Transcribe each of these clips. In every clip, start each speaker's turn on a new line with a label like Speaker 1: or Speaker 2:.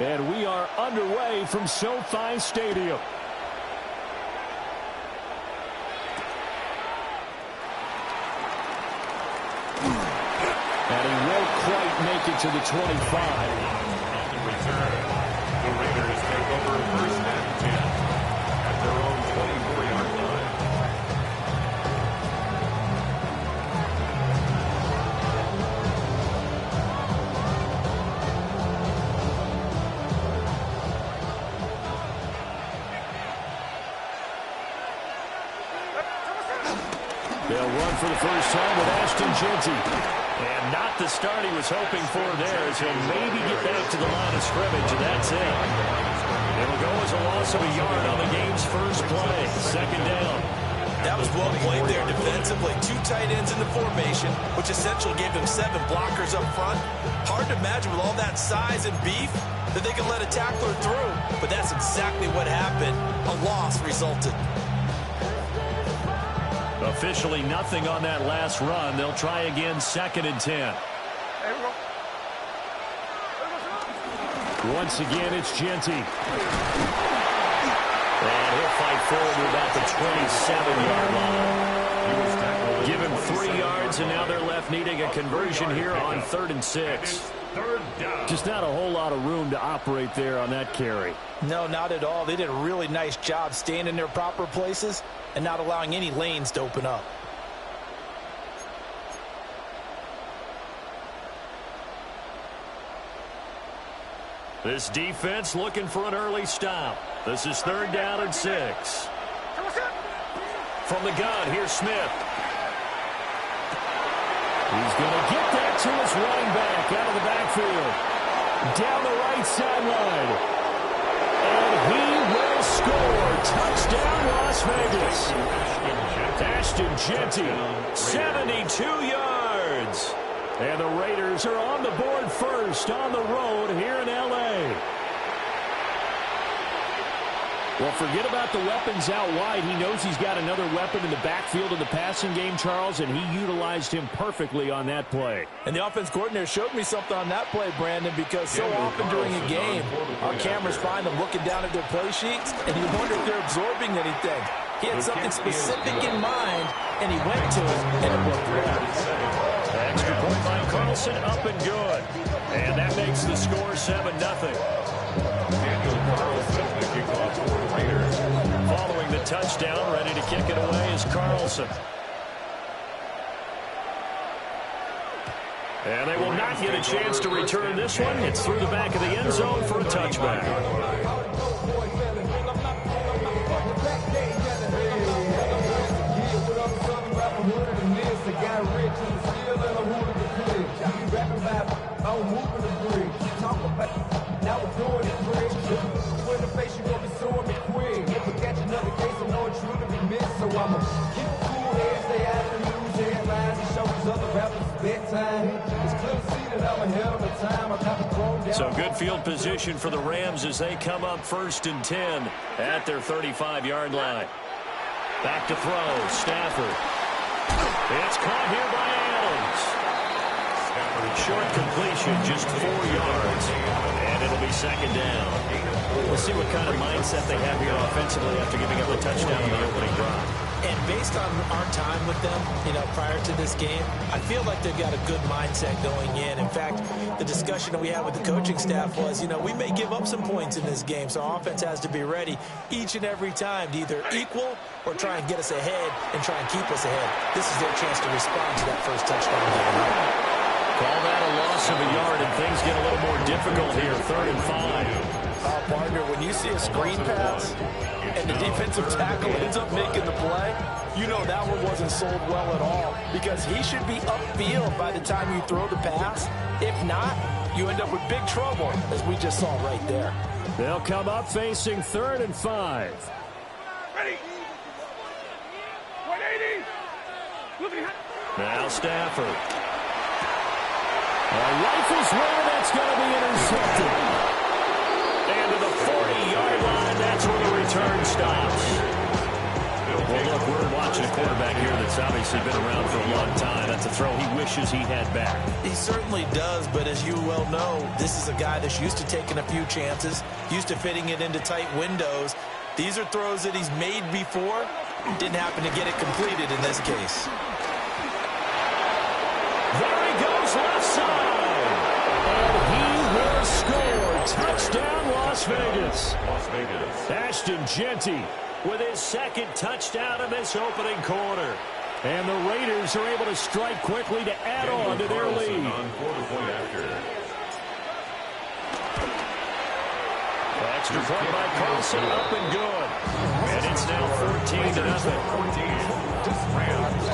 Speaker 1: And we are underway from SoFi Stadium. And he won't quite make it to the 25.
Speaker 2: On the return, the Raiders take over first and 10 at their own 24-yard line.
Speaker 1: They'll run for the first time with Ashton Jeanty. And not the start he was hoping for there, as he'll maybe get back to the line of scrimmage, and that's it. It'll go as a loss of a yard on the game's first play. Second down.
Speaker 3: That was well played there defensively. 2 tight ends in the formation, which essentially gave them 7 blockers up front. Hard to imagine with all that size and beef that they could let a tackler through. But that's exactly what happened. A loss resulted.
Speaker 1: Officially nothing on that last run. They'll try again, second and 10. Once again, it's Jeanty. And he'll fight forward to about the 27-yard line. Give him 3 yards, and now they're left needing a conversion here on 3rd and 6. Just not a whole lot of room to operate there on that carry.
Speaker 3: No, not at all. They did a really nice job staying in their proper places and not allowing any lanes to open up.
Speaker 1: This defense looking for an early stop. This is 3rd down and 6. From the gun, here's Smith. He's going to get that to his running back out of the backfield. Down the right sideline. And he will score. Touchdown, Las Vegas. Ashton Jeanty, 72 yards. And the Raiders are on the board first on the road here in L.A. Well, forget about the weapons out wide. He knows he's got another weapon in the backfield of the passing game, Charles, and he utilized him perfectly on that play.
Speaker 3: And the offense coordinator showed me something on that play, Brandon, because so often during a game, our cameras find them looking down at their play sheets, and you wonder if they're absorbing anything. He had something specific in mind, and he went to it, and it worked well.
Speaker 1: Extra point by Carlson, up and good. And that makes the score 7-0.
Speaker 2: Daniel Carlson, the kickoff for the Raiders.
Speaker 1: Following the touchdown, ready to kick it away is Carlson. And they will not get a chance to return this one. It's through the back of the end zone for a touchback. So good field position for the Rams as they come up 1st and 10 at their 35-yard line. Back to throw, Stafford. It's caught here by Adams. Short completion, just 4 yards. And it'll be 2nd down. We'll see what kind of mindset they have here offensively after giving up a touchdown in the opening drive.
Speaker 3: And based on our time with them, prior to this game, I feel like they've got a good mindset going in. In fact, the discussion that we had with the coaching staff was, we may give up some points in this game, so our offense has to be ready each and every time to either equal or try and get us ahead and try and keep us ahead. This is their chance to respond to that first touchdown game.
Speaker 1: Call that a loss of a yard, and things get a little more difficult here, 3rd and 5.
Speaker 3: Partner, when you see a screen pass and the defensive tackle ends up making the play, you know that one wasn't sold well at all, because he should be upfield by the time you throw the pass. If not, you end up with big trouble, as we just saw right there.
Speaker 1: They'll come up facing 3rd and 5.
Speaker 4: Ready. 180.
Speaker 1: Now Stafford. A rifle's one that's going to be intercepted. And to the 40-yard line, that's where the return stops. Well, look, we're watching a quarterback here that's obviously been around for a long time. That's a throw he wishes he had back.
Speaker 3: He certainly does, but as you well know, this is a guy that's used to taking a few chances, used to fitting it into tight windows. These are throws that he's made before. Didn't happen to get it completed in this case.
Speaker 1: There he goes left side. And he will score. Touchdown, Las Vegas.
Speaker 2: Las Vegas.
Speaker 1: Ashton Jeanty with his second touchdown of this opening quarter. And the Raiders are able to strike quickly to add on to their lead.
Speaker 2: On quarter point after.
Speaker 1: Extra point by Carlson, up and good. And it's now 14-0.
Speaker 2: 14. Just Rams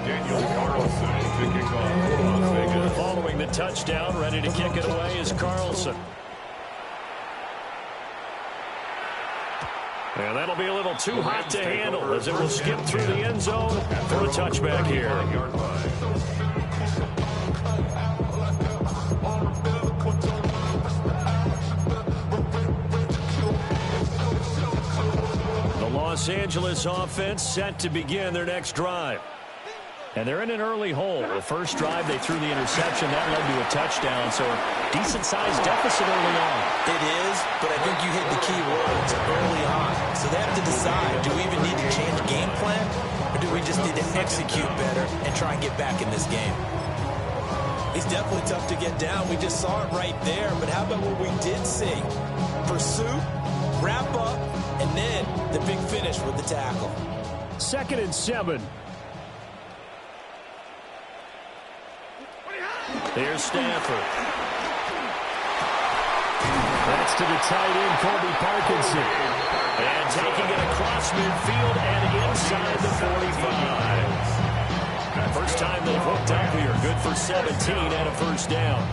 Speaker 2: Daniel Carlson to kick off for Las Vegas.
Speaker 1: Following the touchdown, ready to kick it away is Carlson. And that'll be a little too hot to handle as it will skip through the end zone for a touchback here. The Los Angeles offense set to begin their next drive. And they're in an early hole. The first drive, they threw the interception. That led to a touchdown, so decent-sized deficit early on.
Speaker 3: It is, but I think you hit the key words early on. So they have to decide, do we even need to change game plan, or do we just need to execute better and try and get back in this game? He's definitely tough to get down. We just saw it right there, but how about what we did see? Pursuit, wrap up, and then the big finish with the tackle.
Speaker 1: 2nd and 7. Here's Stafford. That's to the tight end, Colby Parkinson. And taking it across midfield and inside the 45. First time they've hooked up here. Good for 17 and a first down.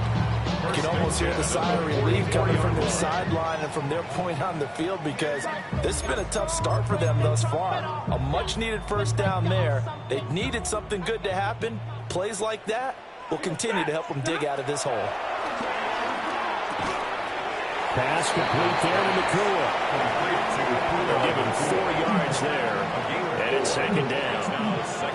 Speaker 3: You can almost hear the sigh of relief coming from their sideline and from their point on the field because this has been a tough start for them thus far. A much-needed first down there. They needed something good to happen. Plays like that will continue to help them dig out of this hole.
Speaker 1: Pass complete there to Nakua. They'll give him 4 yards there. And it's 2nd down.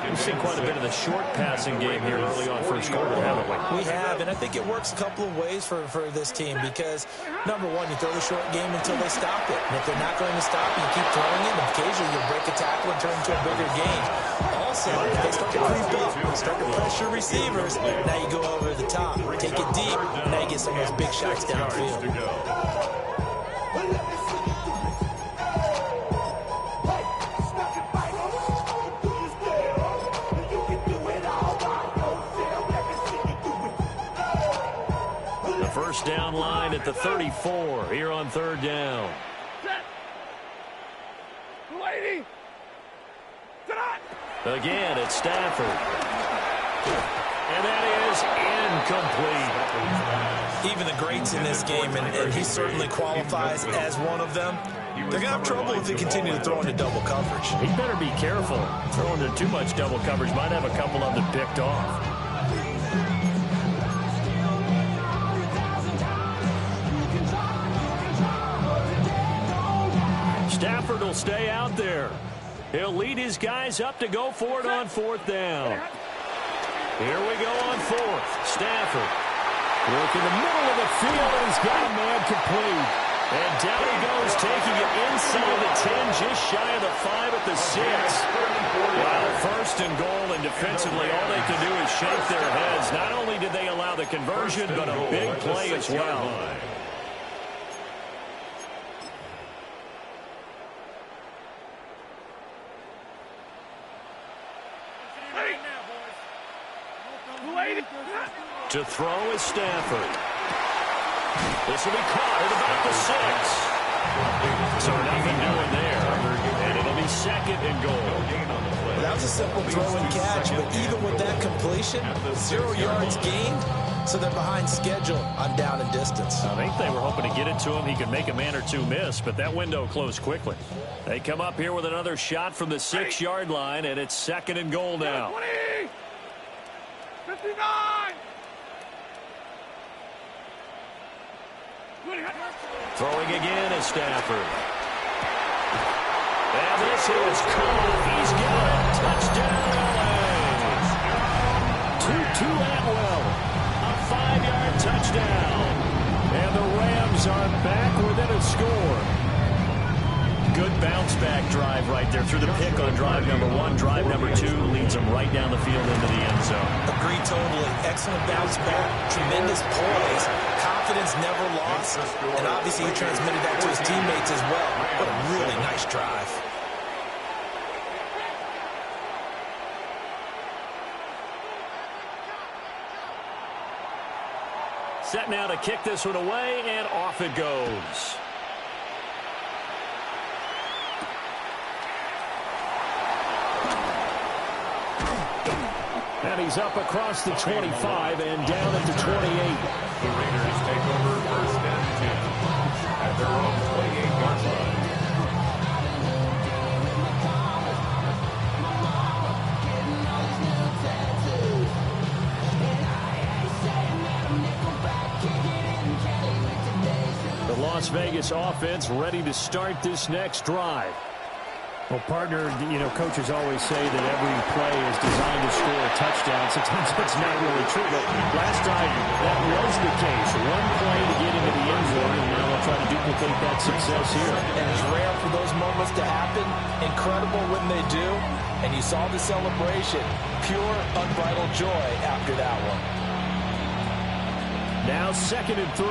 Speaker 1: We've seen quite a bit of the short passing game here early on first quarter, haven't we?
Speaker 3: We have, and I think it works a couple of ways for this team because, number one, you throw the short game until they stop it. And if they're not going to stop it, you keep throwing it, and occasionally you'll break a tackle and turn into a bigger gain. Also, if they start to creep up, start to pressure receivers, now you go over the top, take it deep, and now you get some of those big shots downfield.
Speaker 1: First down line at the 34 here on 3rd down.
Speaker 4: Lady.
Speaker 1: Again, it's Stafford. And that is incomplete.
Speaker 3: Even the greats in this game, and he certainly qualifies as one of them, they're going to have trouble if they continue to throw into double coverage.
Speaker 1: He better be careful. Throwing into too much double coverage might have a couple of them picked off. Stafford will stay out there. He'll lead his guys up to go for it on 4th down. Here we go on 4th. Stafford. Work in the middle of the field, and he's got a man complete. And down he goes, taking it inside the 10, just shy of the 5 at the 6. Well, 1st and goal, and defensively, all they can do is shake their heads. Not only did they allow the conversion, but a big play as well. To throw is Stafford. This will be caught at about the 6. So nothing doing there. And it'll be 2nd and goal.
Speaker 3: That was a simple throw and catch, but even with that completion, 0 yards gained, so they're behind schedule on down and distance.
Speaker 1: I think they were hoping to get it to him. He could make a man or two miss, but that window closed quickly. They come up here with another shot from the 6-yard line, and it's 2nd and goal now.
Speaker 4: 20, 59.
Speaker 1: Throwing again is Stafford. And this is caught. He's got it. Touchdown, LA. Tutu Atwell. A 5-yard touchdown. And the Rams are back within a score. Good bounce-back drive right there. Through the pick on drive number 1. Drive number 2 leads them right down the field into the end zone.
Speaker 3: Agree totally. Excellent bounce back. Tremendous poise. Confidence never lost. And obviously he transmitted that to his teammates as well. What a really nice drive.
Speaker 1: Set now to kick this one away, and off it goes. And he's up across the 25 and down at the 28.
Speaker 2: The Raiders take over 1st and 10 at their own 28-yard line.
Speaker 1: The Las Vegas offense ready to start this next drive. Well, partner, coaches always say that every play is designed to score a touchdown. Sometimes that's not really true, but last drive, that was the case. One play to get into the end zone, and now they'll try to duplicate that success here.
Speaker 3: And it's rare for those moments to happen. Incredible when they do. And you saw the celebration. Pure, unbridled joy after that one.
Speaker 1: Now 2nd and 3.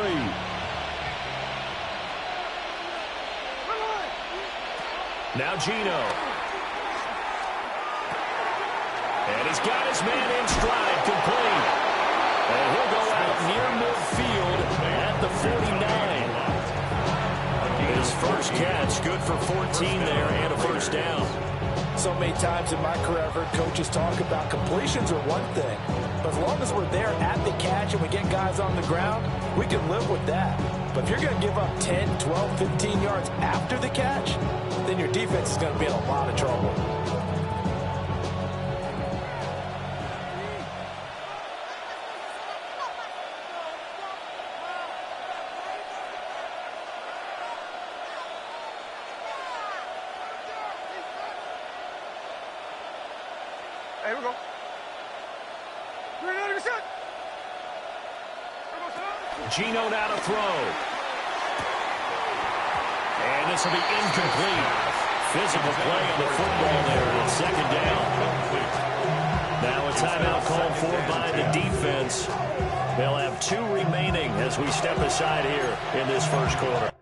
Speaker 1: Now Geno. And he's got his man in stride, complete. And he'll go out near midfield at the 49. His first catch, good for 14 there and a first down.
Speaker 3: So many times in my career, I've heard coaches talk about completions are one thing. But as long as we're there at the catch and we get guys on the ground, we can live with that. But if you're going to give up 10, 12, 15 yards after the catch, then your defense is going to be in a lot of trouble.
Speaker 4: Hey, we go.
Speaker 1: Geno now to throw. And this will be incomplete. Physical play on the football there. It's 2nd down. Now a timeout called for by the defense. They'll have 2 remaining as we step aside here in this first quarter.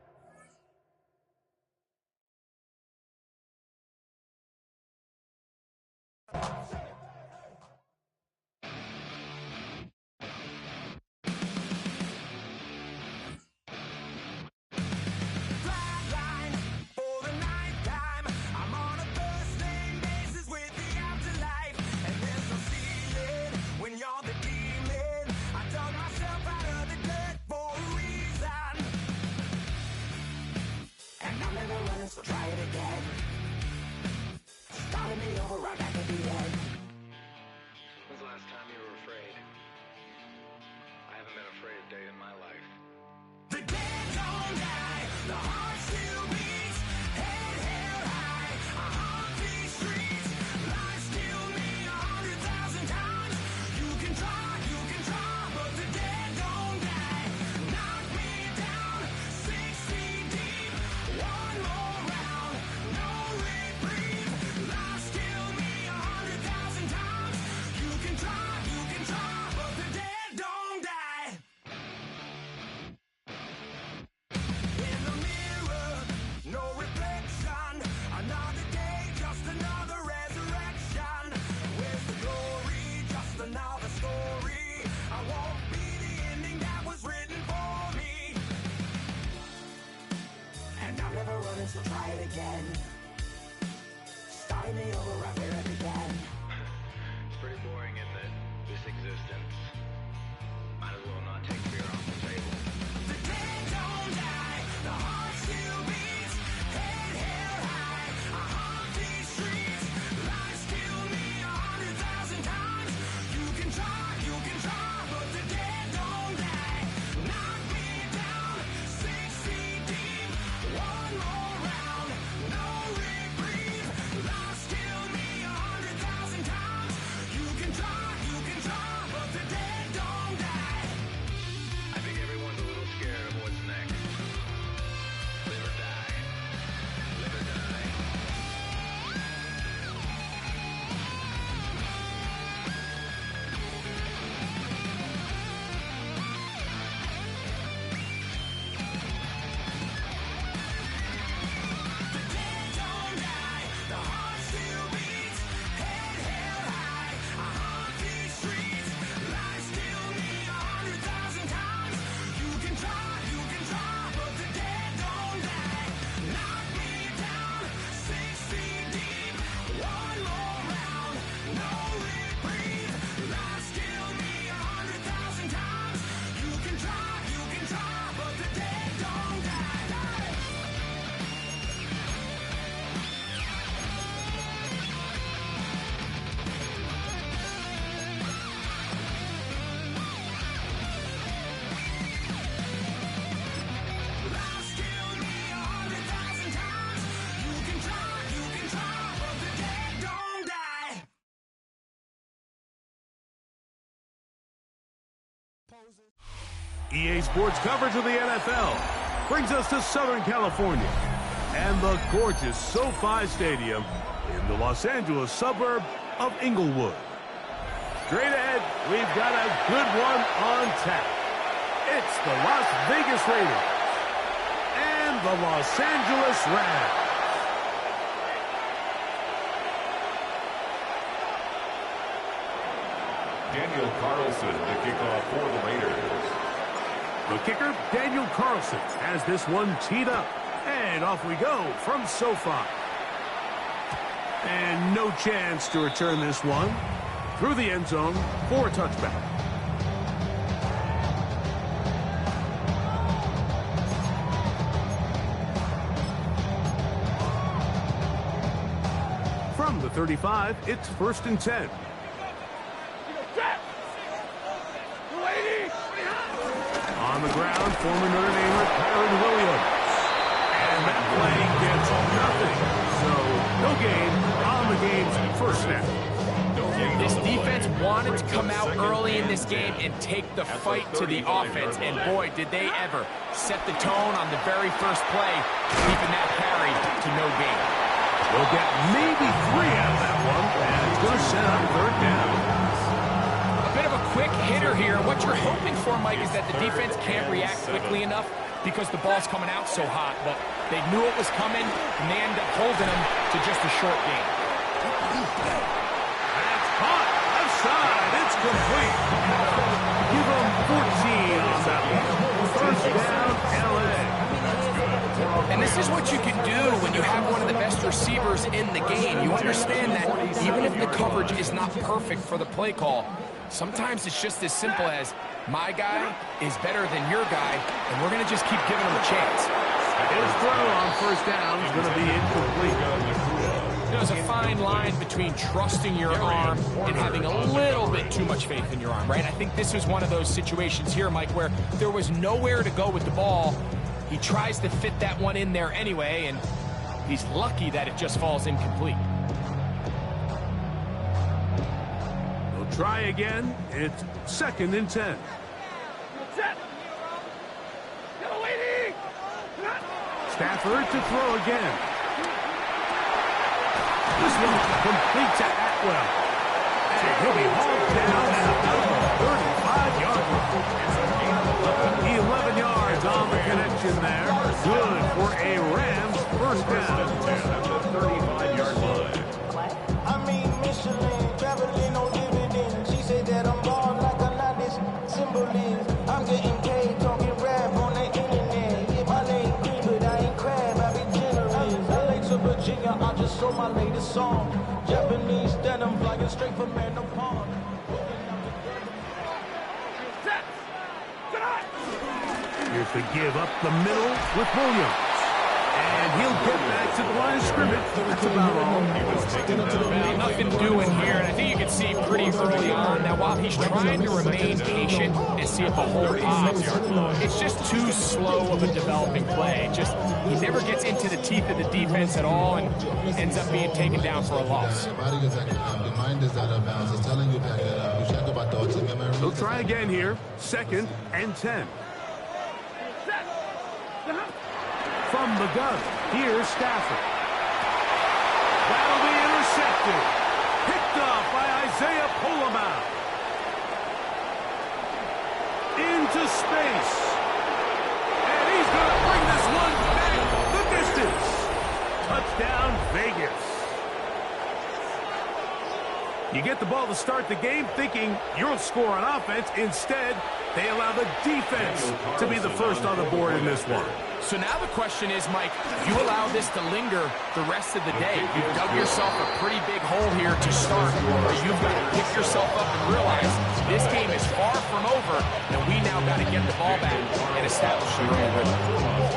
Speaker 5: EA Sports coverage of the NFL brings us to Southern California and the gorgeous SoFi Stadium in the Los Angeles suburb of Inglewood. Straight ahead, we've got a good one on tap. It's the Las Vegas Raiders and the Los Angeles Rams.
Speaker 2: Daniel Carlson, the kickoff for the Raiders.
Speaker 5: The kicker, Daniel Carlson, has this one teed up. And off we go from SoFi. And no chance to return this one through the end zone for a touchback. From the 35, it's 1st and 10. On the ground, former Notre Damer Kyren Williams. And that play gets nothing. So, no gain on the game's first snap.
Speaker 6: This defense wanted to come out early in this game and take the fight to the offense. And boy, did they ever set the tone on the very first play, keeping that carry to no gain.
Speaker 5: They'll get maybe 3 out of that one. And it's going to set up 3rd down.
Speaker 6: Bit of a quick hitter here. What you're hoping for, Mike, is that the defense can't react quickly enough because the ball's coming out so hot. But they knew it was coming, and they end up holding them to just a short gain.
Speaker 5: That's caught. Left side. It's complete. Give them 14 on that one. 1st down, LA.
Speaker 6: And this is what you can do when you have one of the best receivers in the game. You understand that even if the coverage is not perfect for the play call, sometimes it's just as simple as my guy is better than your guy, and we're going to just keep giving him a chance.
Speaker 5: His throw on 1st down is going to be incomplete.
Speaker 6: There's a fine line between trusting your arm and having a little bit too much faith in your arm, right? I think this is one of those situations here, Mike, where there was nowhere to go with the ball. He tries to fit that one in there anyway, and he's lucky that it just falls incomplete.
Speaker 5: They'll try again. It's 2nd and 10. Stafford to throw again. This one complete to Atwell. And he'll be hauled down at about the 35-yard line. 11 yards on the connection there. Good for a Rams 1st down.
Speaker 2: At the 35-yard line.
Speaker 7: I mean, Michelin, traveling on dividends. She said that I'm born like a lot of symbolism. I'm getting paid, talking rap on the internet. Yeah, my name green, but I ain't crab, I be generous. LA to Virginia, I just sold my latest song. Japanese denim, flying straight from Random Pond.
Speaker 5: Here's the give up the middle with Williams. And he'll get back to the line of scrimmage. That's about all. He was taking
Speaker 6: Well, nothing doing here, and I think you can see pretty early on that while he's trying to remain patient and see if the whole pops, it's just too slow of a developing play. He never gets into the teeth of the defense at all and ends up being taken down for a loss.
Speaker 5: He'll try again here. 2nd and 10. From the gun, here's Stafford. That'll be intercepted. Picked off by Isaiah Polamau. Into space. And he's going to bring this one back the distance. Touchdown, Vegas. You get the ball to start the game thinking you'll score on offense. Instead, they allow the defense to be the first on the board in this one.
Speaker 6: So now the question is, Mike, you allow this to linger the rest of the day. You've dug yourself a pretty big hole here to start, but you've got to pick yourself up and realize this game is far from over, and we now got to get the ball back and establish the rhythm.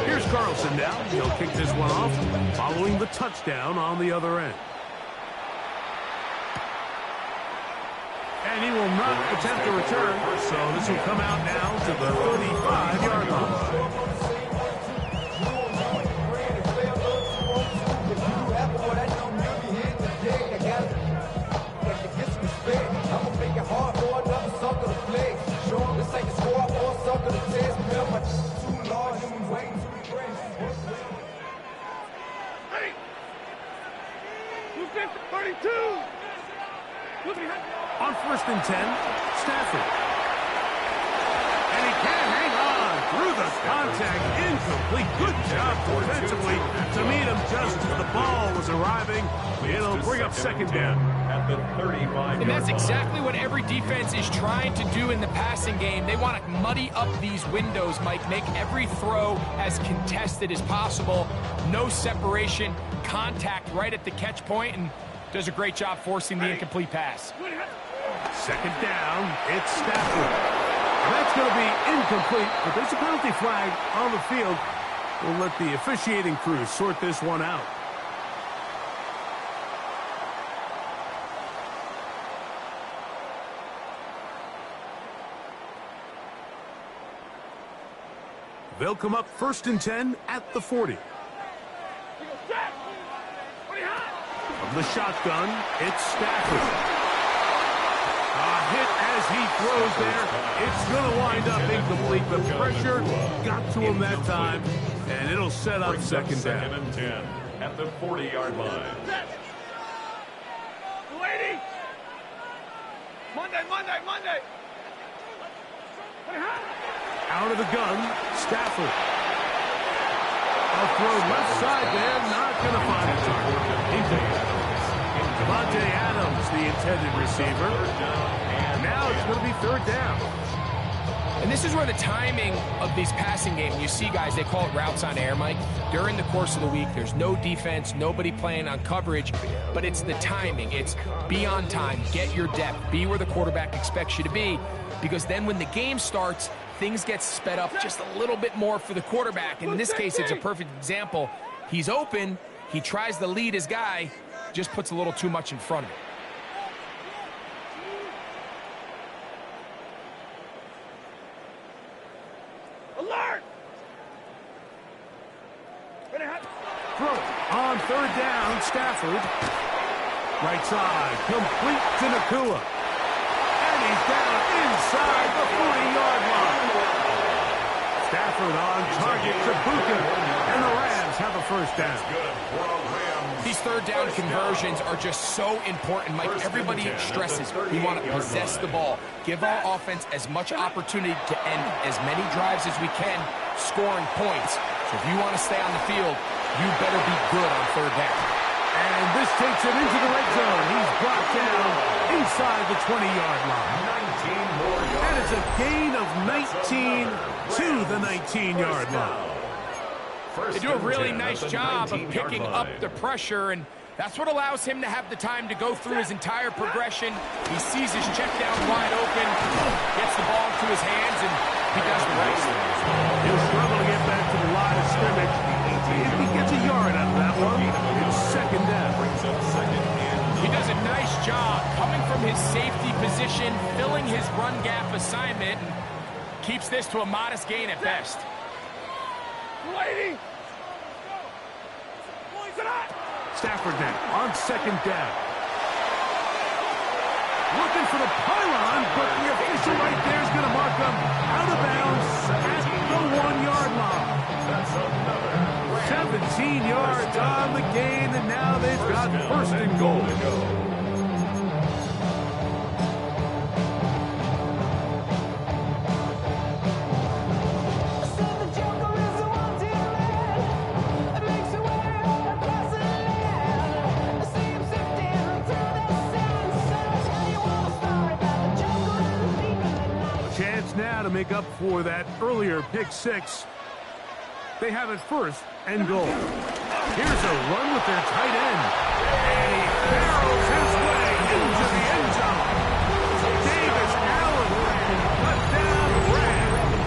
Speaker 5: Here's Carlson now. He'll kick this one off following the touchdown on the other end. And he will not attempt to return, so this will come out now to the 35-yard line.
Speaker 7: Hard for another sucker to flex. Show him this ain't the score.
Speaker 5: contact, incomplete. Good job defensively to meet him just as the ball was arriving. It'll bring up second down.
Speaker 2: At the 35-yard
Speaker 6: And that's
Speaker 2: line.
Speaker 6: exactly what every defense is trying to do in the passing game. They want to muddy up these windows, Mike, make every throw as contested as possible. No separation, contact right at the catch point, and does a great job forcing the incomplete pass.
Speaker 5: Second down, it's Stafford. That's going to be incomplete, but there's a penalty flag on the field. We'll let the officiating crew sort this one out. They'll come up 1st and 10 at the 40. From the shotgun, it's Stafford. A hit as he throws there. It's going to wind up incomplete. The pressure got to him that time, and it'll set up second down.
Speaker 2: 2nd and 10 at the 40-yard line.
Speaker 4: Lady! Monday!
Speaker 5: Out of the gun, Stafford. A throw left side there, not going to find it. Devontae Adams, the intended receiver. Now it's going to be third down.
Speaker 6: And this is where the timing of these passing games, you see guys, they call it routes on air, Mike. During the course of the week, there's no defense, nobody playing on coverage, but it's the timing. It's be on time, get your depth, be where the quarterback expects you to be, because then when the game starts, things get sped up just a little bit more for the quarterback. In this case, it's a perfect example. He's open, he tries to lead his guy, just puts a little too much in front of him.
Speaker 4: Alert!
Speaker 5: Throw on third down, Stafford. Right side, complete to Nacua. And he's down inside the 40-yard line. Stafford on target to Buka. And the Rams have a first down.
Speaker 6: These third down conversions are just so important, Mike. Everybody stresses we want to possess the ball, give our offense as much opportunity to end as many drives as we can, scoring points. So if you want to stay on the field, you better be good on third down.
Speaker 5: And this takes him into the red zone. He's brought down inside the 20-yard line.
Speaker 2: 19 more yards.
Speaker 5: And it's a gain of 19 to the 19-yard line.
Speaker 6: They do a really nice job of picking up the pressure, and that's what allows him to have the time to go through his entire progression. He sees his check down wide open, gets the ball into his hands, and he does the rest.
Speaker 5: He'll struggle to get back to the line of scrimmage. If he gets a yard out of that one, it's second down.
Speaker 6: He does a nice job coming from his safety position, filling his run gap assignment, and keeps this to a modest gain at best.
Speaker 4: Lady!
Speaker 5: Stafford now on second down. Looking for the pylon, but the official right there is going to mark them out of bounds at the 1-yard line. 17 yards on the gain, and now they've got first and goal. Now to make up for that earlier pick six. They have it first and goal. Here's a run with their tight end. And he barrels his way into the end zone. Davis Allen, touchdown Rams.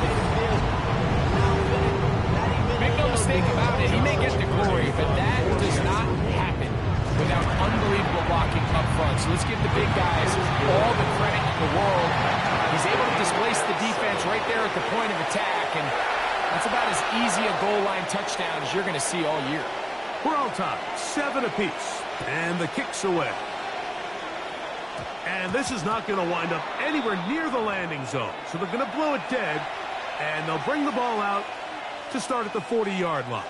Speaker 6: Make no mistake about it, he may get the glory, but that does not happen without unbelievable blocking up front. So let's give the big guys all the credit in the world. He's able to displace the defense right there at the point of attack, and that's about as easy a goal line touchdown as you're going to see all year.
Speaker 5: We're all tied, 7 apiece, and the kick's away. And this is not going to wind up anywhere near the landing zone, so they're going to blow it dead, and they'll bring the ball out to start at the 40-yard line.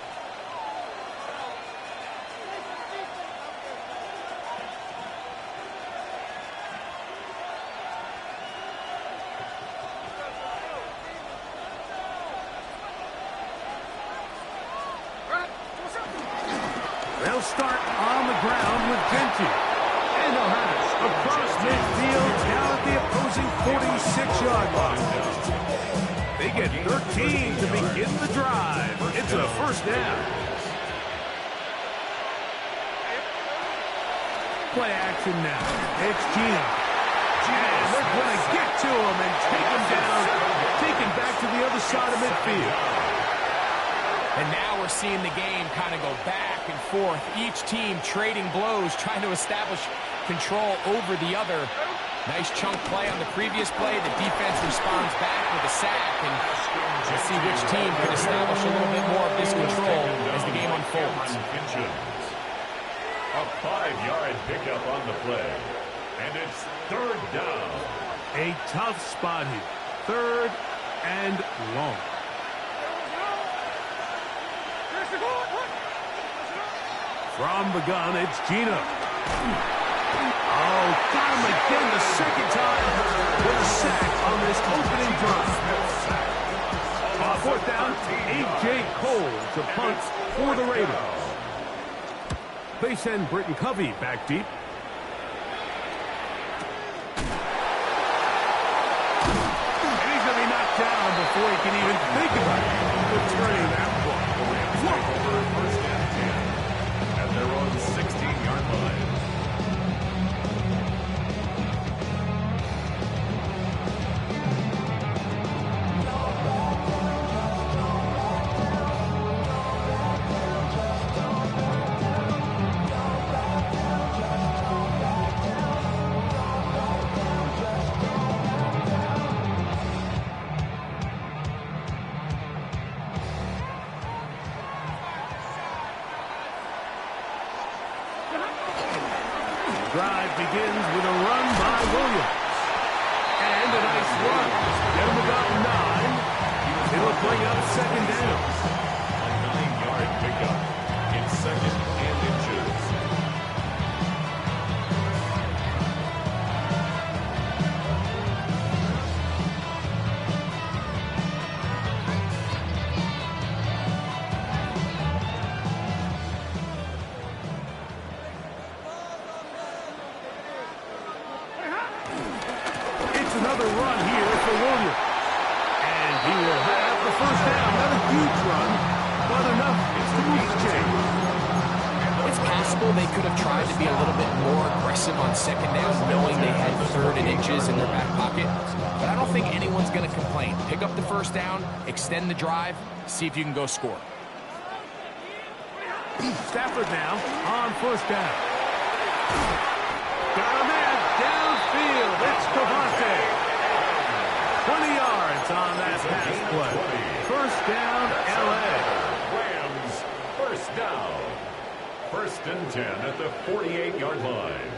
Speaker 5: They'll start on the ground with Gentry. And they'll have it across midfield down at the opposing 46-yard line. They get 13 to begin the drive. It's a first down. Play action now. It's Gino. And they're going to get to him and take him down, take him back to the other side of midfield.
Speaker 6: And now we're seeing the game kind of go back and forth. Each team trading blows, trying to establish control over the other. Nice chunk play on the previous play. The defense responds back with a sack. And let's see which team can establish a little bit more of this control as the game unfolds.
Speaker 2: A 5-yard pickup on the play. And it's third down.
Speaker 5: A tough spot here. Third and long. From the gun, it's Gino. Oh, got him again the second time with a sack on this opening drive. Fourth down, A.J. Cole to punt for the Raiders. They send Britton Covey back deep. And he's going to be knocked down before he can even think about returning that ball.
Speaker 2: First and 10 at their own 16-yard line.
Speaker 5: Drive begins with a run by Williams. And a nice run. Get him about 9. It'll bring up second down.
Speaker 2: A 9-yard pickup in second and inches.
Speaker 5: Another run here for Williams. And he will have the first down. Not a huge run, but enough to move the chain.
Speaker 6: It's possible they could have tried to be a little bit more aggressive on second down, knowing they had third and inches in their back pocket. But I don't think anyone's going to complain. Pick up the first down, extend the drive, see if you can go score.
Speaker 5: Stafford now on first down. Got him in. Downfield. It's Cavante. 20 yards on that pass play. First down, L.A.
Speaker 2: Rams, first down. First and 10 at the 48-yard line.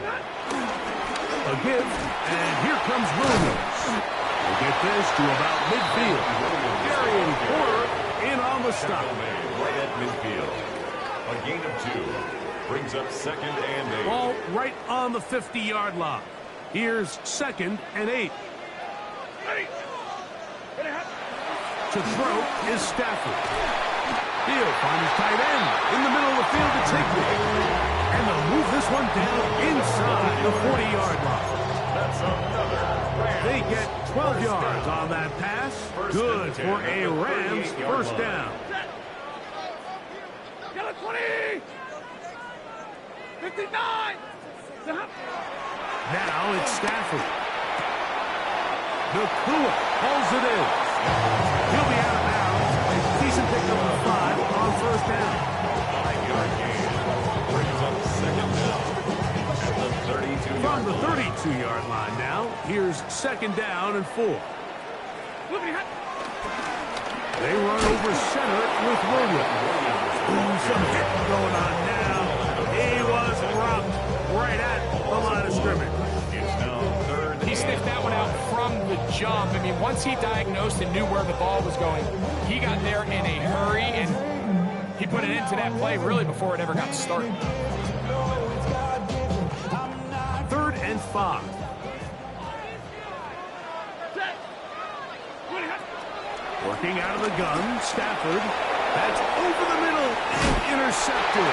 Speaker 5: A give, and here comes Williams. We'll get this to about midfield. Darian Porter in on the stop.
Speaker 2: Right at midfield. A gain of 2. Brings up second and 8.
Speaker 5: Ball right on the 50-yard line. Here's second and 8. To throw is Stafford. He'll find his tight end in the middle of the field to take it. And they'll move this one down inside the 40-yard line.
Speaker 2: That's another Rams.
Speaker 5: They get 12 yards on that pass. Good for a Rams first down.
Speaker 4: Yellow 20! 59!
Speaker 5: Now it's Stafford. Nakua pulls it in. He'll be out of bounds. Decent pickup of 5 on first down.
Speaker 2: 5-yard gain. Brings up second down at the 32-yard
Speaker 5: From the
Speaker 2: line.
Speaker 5: 32-yard line now, here's second down and 4. They run over center with Williams. Ooh, some hit going on now. He was rocked right at the line of scrimmage.
Speaker 2: It's now third.
Speaker 6: He sniffed that one out from the jump. I mean, once he diagnosed and knew where the ball was going, he got there in a hurry, and he put an end to that play really before it ever got started.
Speaker 5: Third and 5. Working out of the gun, Stafford. That's over the middle and intercepted.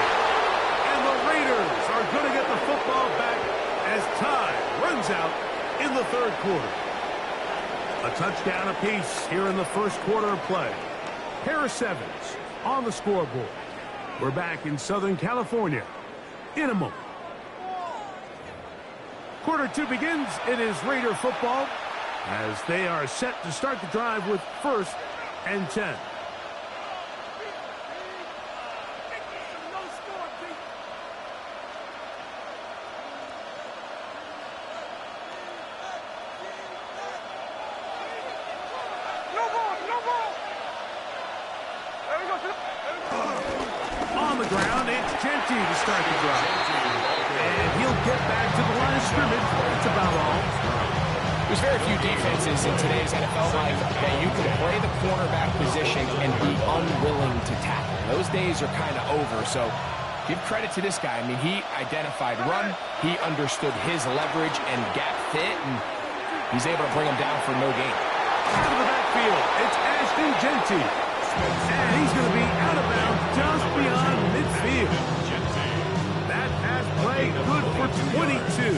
Speaker 5: And the Raiders are going to get the football back as time runs out in the third quarter. A touchdown apiece here in the first quarter of play. Harris Evans on the scoreboard. We're back in Southern California in a moment. Quarter 2 begins. It is Raider football as they are set to start the drive with 1st and 10. On the ground, it's Genty to start the drive. And he'll get back to the line of scrimmage. That's about all.
Speaker 6: There's very few defenses in today's NFL life that you can play the cornerback position and be unwilling to tackle. Those days are kind of over, so give credit to this guy. I mean, he identified run, he understood his leverage and gap fit, and he's able to bring him down for no gain.
Speaker 5: Out of the backfield, it's Ashton Genty. And he's going to be out of bounds just beyond midfield. That pass play good for 22.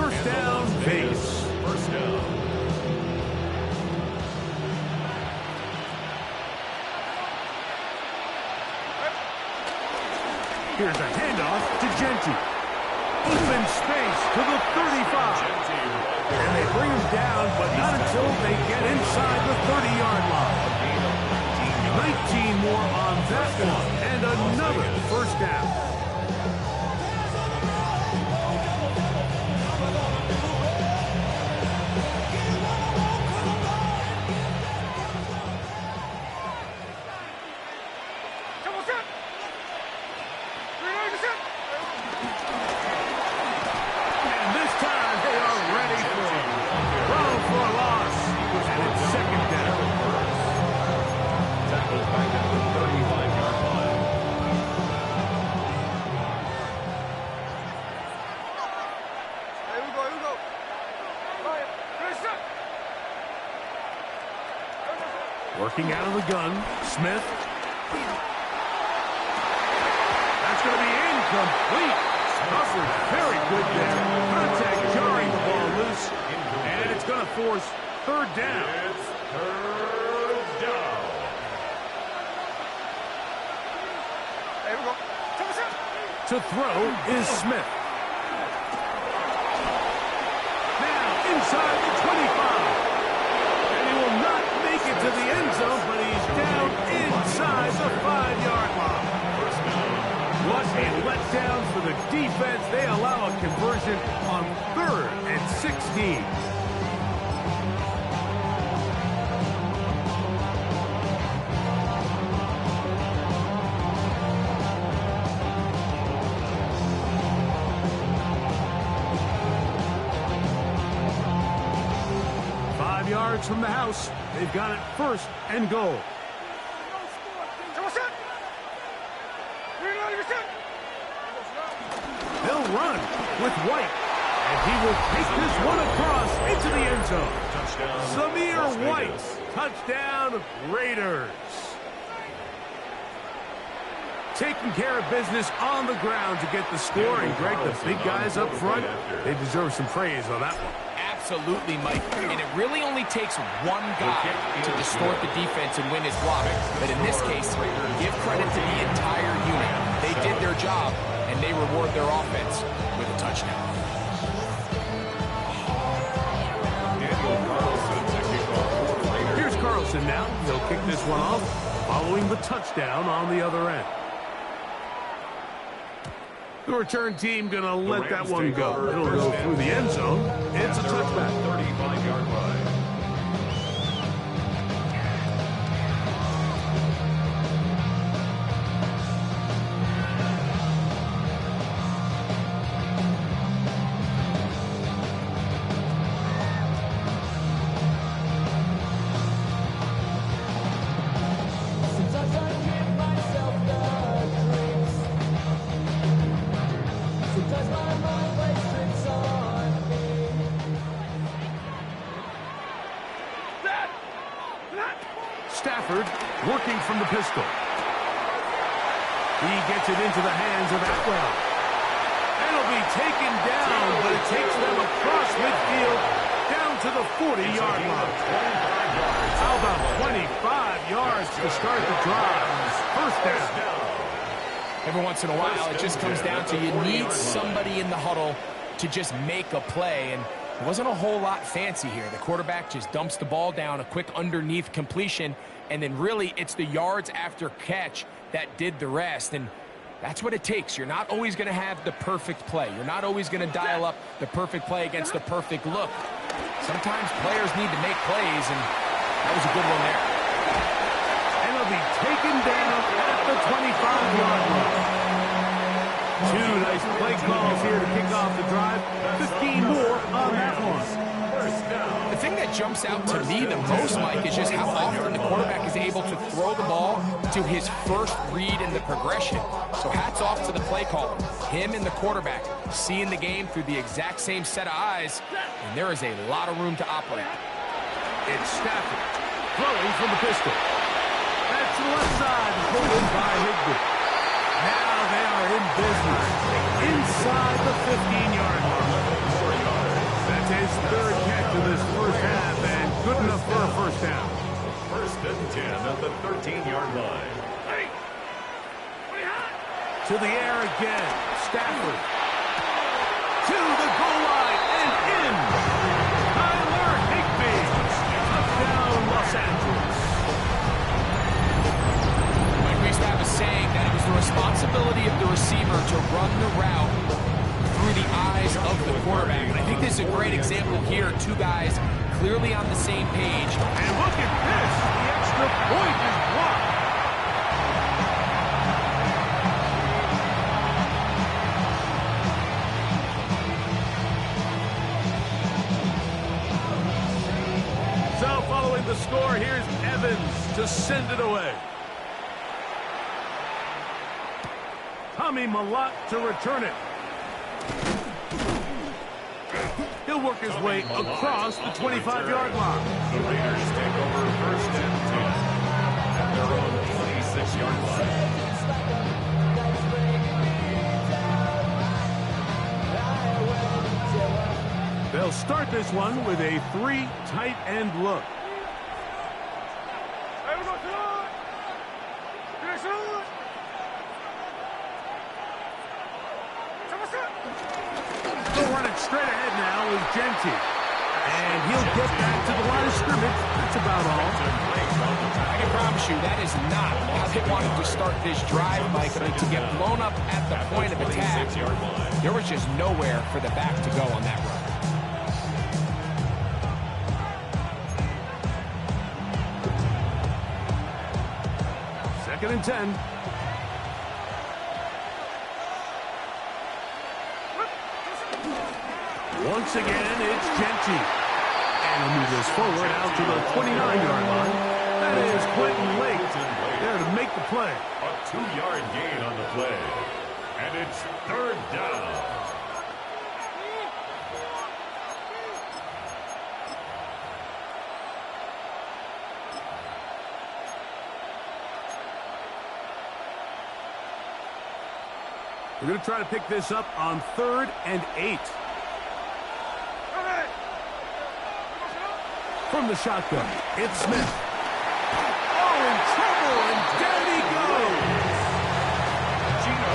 Speaker 5: First down, base.
Speaker 2: First down.
Speaker 5: Here's a handoff to Genty. Open space to the 35. And they bring him down, but not until they get inside the 30-yard line. 19 more on that one, and another first down. And this time they are ready for him. Throw for a loss, and it's second down.
Speaker 2: Tackles back at the 35-yard line.
Speaker 4: Here we go. Ryan, finish up.
Speaker 5: Working out of the gun, Smith. That's going to be incomplete. Covered very good there. Contact jarring the ball loose. And it's going to force third down.
Speaker 2: It's third down.
Speaker 4: Here we go.
Speaker 5: To throw is Smith. Now inside the 25. And he will not make it to the end zone, but he's down inside the 5-yard line. What a letdown for the defense. They allow a conversion on 3rd and 16. Yards from the house. They've got it 1st and goal. They'll run with White, and he will take this one across into the end zone. Zamir White, touchdown Raiders. Taking care of business on the ground to get the score, and Greg, the big guys up front, they deserve some praise on that one.
Speaker 6: Absolutely, Mike. And it really only takes one guy to distort the defense and win his block. But in this case, give credit to the entire unit. They did their job, and they reward their offense with a touchdown.
Speaker 5: Here's Carlson now. He'll kick this one off, following the touchdown on the other end. The return team going to let that one go. It'll go through the end zone. It's a touchback.
Speaker 2: 35-yard line.
Speaker 5: Stafford working from the pistol. He gets it into the hands of Atwell. And it'll be taken down, but it takes them across midfield down to the 40-yard line. How about 25 yards to start the drive? First down.
Speaker 6: Every once in a while, it just comes down to you need somebody in the huddle to just make a play, and it wasn't a whole lot fancy here. The quarterback just dumps the ball down, a quick underneath completion, and then really it's the yards after catch that did the rest, and that's what it takes. You're not always going to have the perfect play. You're not always going to dial up the perfect play against the perfect look. Sometimes players need to make plays, and that was a good one there.
Speaker 5: And it'll be taken down at the 25-yard line. Two nice play calls here to kick off the drive. 15 more on that one.
Speaker 6: The thing that jumps out to me the most, Mike, is just how often the quarterback is able to throw the ball to his first read in the progression. So hats off to the play caller. Him and the quarterback seeing the game through the exact same set of eyes, and there is a lot of room to operate.
Speaker 5: It's Stafford throwing from the pistol. That's to the left side, pulled in by Higbee. Now they are in business inside the 15-yard line. That's his third catch of this first half, and good enough for a first down.
Speaker 2: First and 10 at the 13-yard line.
Speaker 5: To the air again. Stafford. To the goal line and in. Tyler Higbee. Touchdown, Los Angeles.
Speaker 6: Mike, we used to have a saying that it was the responsibility of the receiver to run the route through the eyes of the quarterback. And I think this is a great example here. Two guys clearly on the same page.
Speaker 5: And look at this. The extra point is blocked. So following the score, here's Evans to send it away. Tommy Mellott to return it. He'll work his way across the 25-yard line.
Speaker 2: The Raiders take over first and 10 at their own 26-yard line.
Speaker 5: They'll start this one with a 3 tight end look. They'll run it straight ahead now with Genty. And he'll get back to the line of scrimmage. That's about all.
Speaker 6: I can promise you that is not how they wanted to start this drive, Mike. I mean, to get blown up at the point of attack, there was just nowhere for the back to go on that run.
Speaker 5: Second and 10. Once again, it's Genty. And he'll move this forward out to the 29-yard line. That is Quentin Lake there to make the play.
Speaker 2: A 2-yard gain on the play. And it's third down.
Speaker 5: We're going to try to pick this up on 3rd and 8. From the shotgun, it's Smith. Oh, in trouble, and down he goes.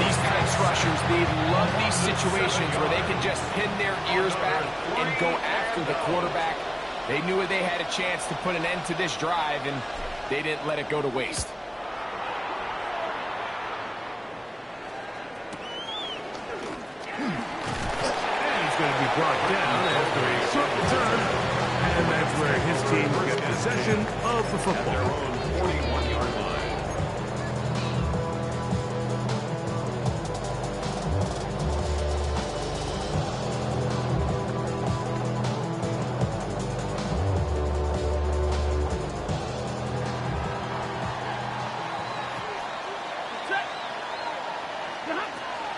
Speaker 6: These pass rushers, they love these situations where they can just pin their ears back and go after the quarterback. They knew they had a chance to put an end to this drive, and they didn't let it go to waste.
Speaker 5: Going to be brought down after a short return, and that's where his team will get possession of the football.
Speaker 2: At their own 41-yard line.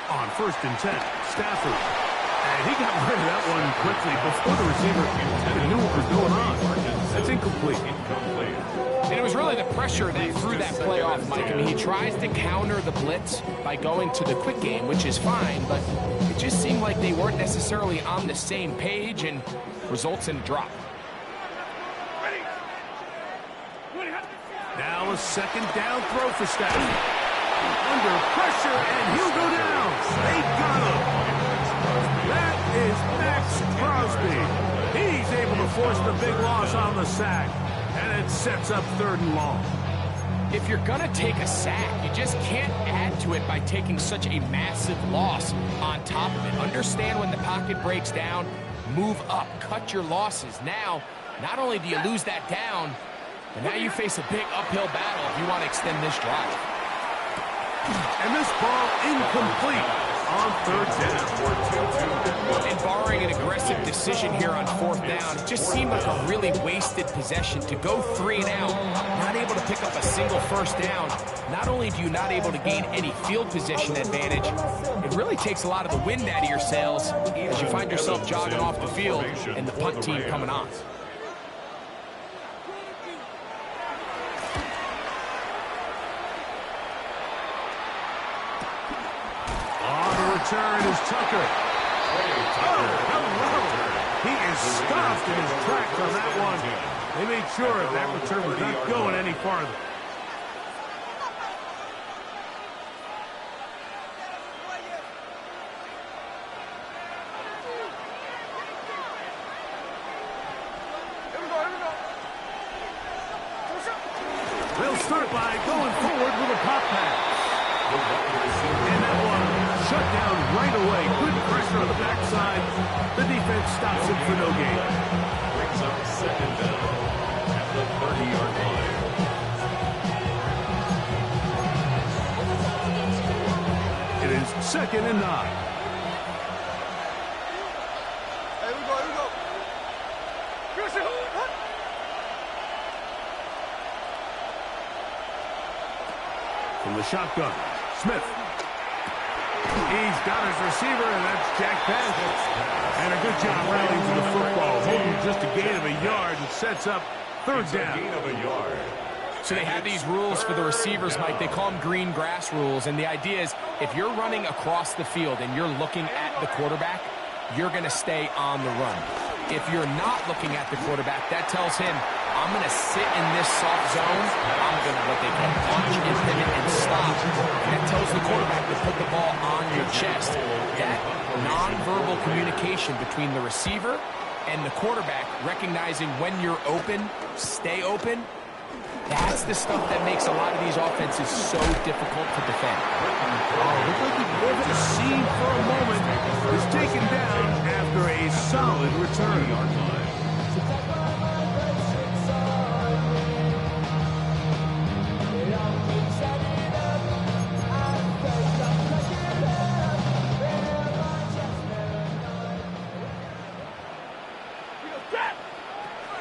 Speaker 5: On 1st and 10, Stafford. And he got rid of that one quickly before the receiver even knew what was going on. That's incomplete.
Speaker 6: And it was really the pressure that threw that play off, Mike. I mean, he tries to counter the blitz by going to the quick game, which is fine, but it just seemed like they weren't necessarily on the same page and results in a drop.
Speaker 5: Now a second down throw for Stafford. Under pressure, and he'll go down. They got him. That is Max Crosby. He's able to force the big loss on the sack, and it sets up 3rd and long.
Speaker 6: If you're going to take a sack, you just can't add to it by taking such a massive loss on top of it. Understand when the pocket breaks down, move up, cut your losses. Now, not only do you lose that down, but now you face a big uphill battle if you want to extend this drive.
Speaker 5: And this ball incomplete on 3rd down.
Speaker 6: And barring an aggressive decision here on 4th down, it just seemed like a really wasted possession to go 3 and out, not able to pick up a single 1st down. Not only do you not able to gain any field position advantage, it really takes a lot of the wind out of your sails as you find yourself jogging off the field and the punt team coming on.
Speaker 5: Return is Tucker. Oh, hello. He is stopped in his tracks on that one. They made sure that return was not going any farther. They'll start by going forward with a pop pass. And that one shut down right away. Good pressure on the backside. The defense stops him for no gain.
Speaker 2: Brings up 2nd down at the 30-yard line.
Speaker 5: It is 2nd and 9.
Speaker 4: Here we go.
Speaker 5: From the shotgun, Smith. He's got his receiver, and that's Jack Patrick. And a good job rallying to the football. Holding just a gain of a yard and sets up 3rd down.
Speaker 2: Gain of a yard.
Speaker 6: So they have these rules for the receivers, Mike. They call them green grass rules. And the idea is if you're running across the field and you're looking at the quarterback, you're going to stay on the run. If you're not looking at the quarterback, that tells him, I'm going to sit in this soft zone. I'm going to, what they call, punch and pivot and stop. And that tells the quarterback to put the ball on your chest. That nonverbal communication between the receiver and the quarterback, recognizing when you're open, stay open, that's the stuff that makes a lot of these offenses so difficult to defend.
Speaker 5: Looked like he was at the scene for a moment. Was taken down after a solid return.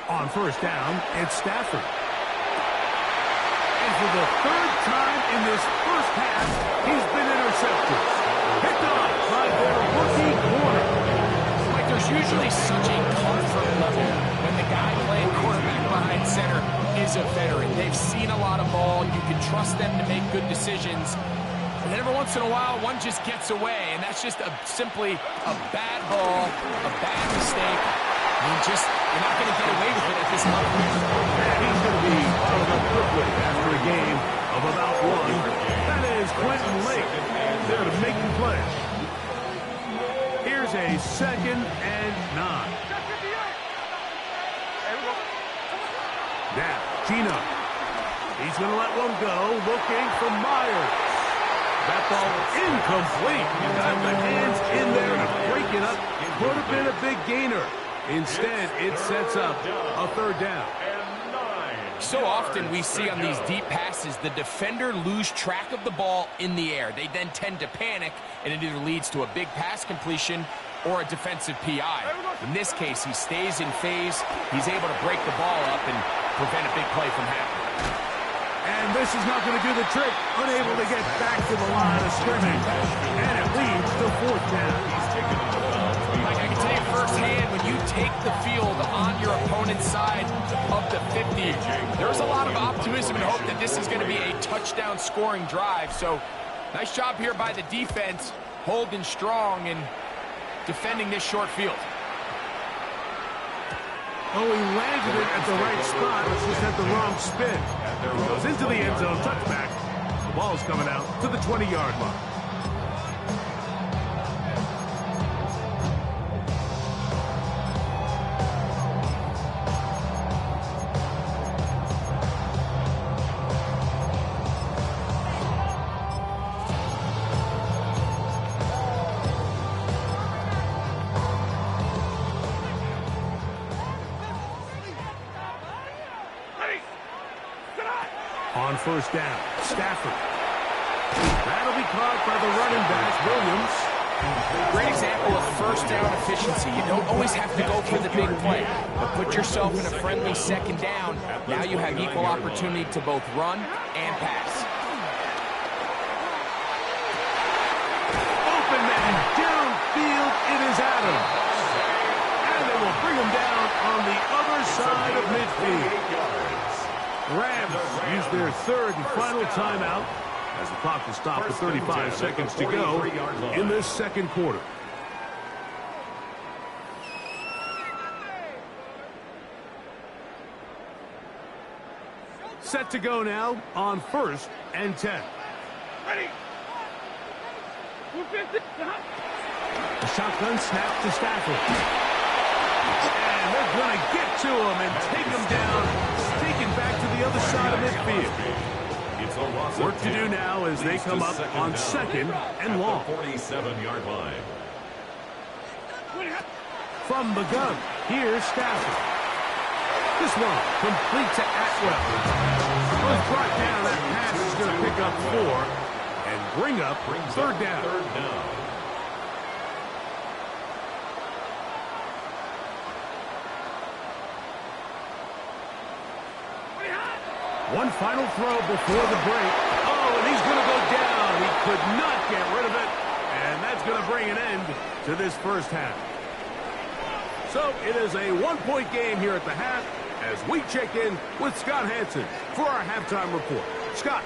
Speaker 5: On 1st down, it's Stafford. And for the 3rd time in this first half, he's been intercepted. Picked off by their rookie corner.
Speaker 6: Like, there's usually such a comfort level when the guy playing quarterback behind center is a veteran. They've seen a lot of ball. You can trust them to make good decisions. And then every once in a while, one just gets away, and that's just simply a bad ball, a bad mistake. You're not going to get away with it at this level.
Speaker 5: And he's going to be followed up quickly after a game of about 1. That is Quentin Lake there to make the play. Here's a 2nd and 9. Now, Gino. He's going to let one go, looking for Myers. That ball incomplete. Got the hands in there to break it up. Could have been a big gainer. Instead, it sets up a 3rd down.
Speaker 6: So often we see on these deep passes, the defender lose track of the ball in the air. They then tend to panic, and it either leads to a big pass completion or a defensive PI. In this case, he stays in phase. He's able to break the ball up and prevent a big play from happening.
Speaker 5: And this is not going to do the trick. Unable to get back to the line of scrimmage. And it leads to 4th down.
Speaker 6: Like I can tell you firsthand when you take the field on your opponent's side of the 50. There's a lot of optimism and hope that this is going to be a touchdown scoring drive. So nice job here by the defense, holding strong and defending this short field.
Speaker 5: Oh, he landed it at the right spot. It's just had the wrong spin. He goes into the end zone, touchback. The ball's coming out to the 20-yard line. On first down, Stafford. That'll be caught by the running back, Williams.
Speaker 6: Great example of first down efficiency. You don't always have to go for the big play, but put yourself in a friendly second down. Now you have equal opportunity to both run and pass.
Speaker 5: Open man, downfield, it is Adams. And they will bring him down on the other side of midfield. Rams use their third and final timeout as the clock is stopped with 35 seconds to go in this second quarter. Set to go now on first and 10. Ready. The shotgun snap to Stafford. And they're going to get to him and take him down. Taken back to the other side of midfield. Work to do now as they come up on second and long.
Speaker 2: 47-yard line.
Speaker 5: From the gun, here's Stafford. This one complete to Atwell. Goes brought down. That pass is going to pick up 4 and bring up third down. One final throw before the break. Oh, and he's going to go down. He could not get rid of it. And that's going to bring an end to this first half. So it is a one-point game here at the half as we check in with Scott Hanson for our halftime report. Scott.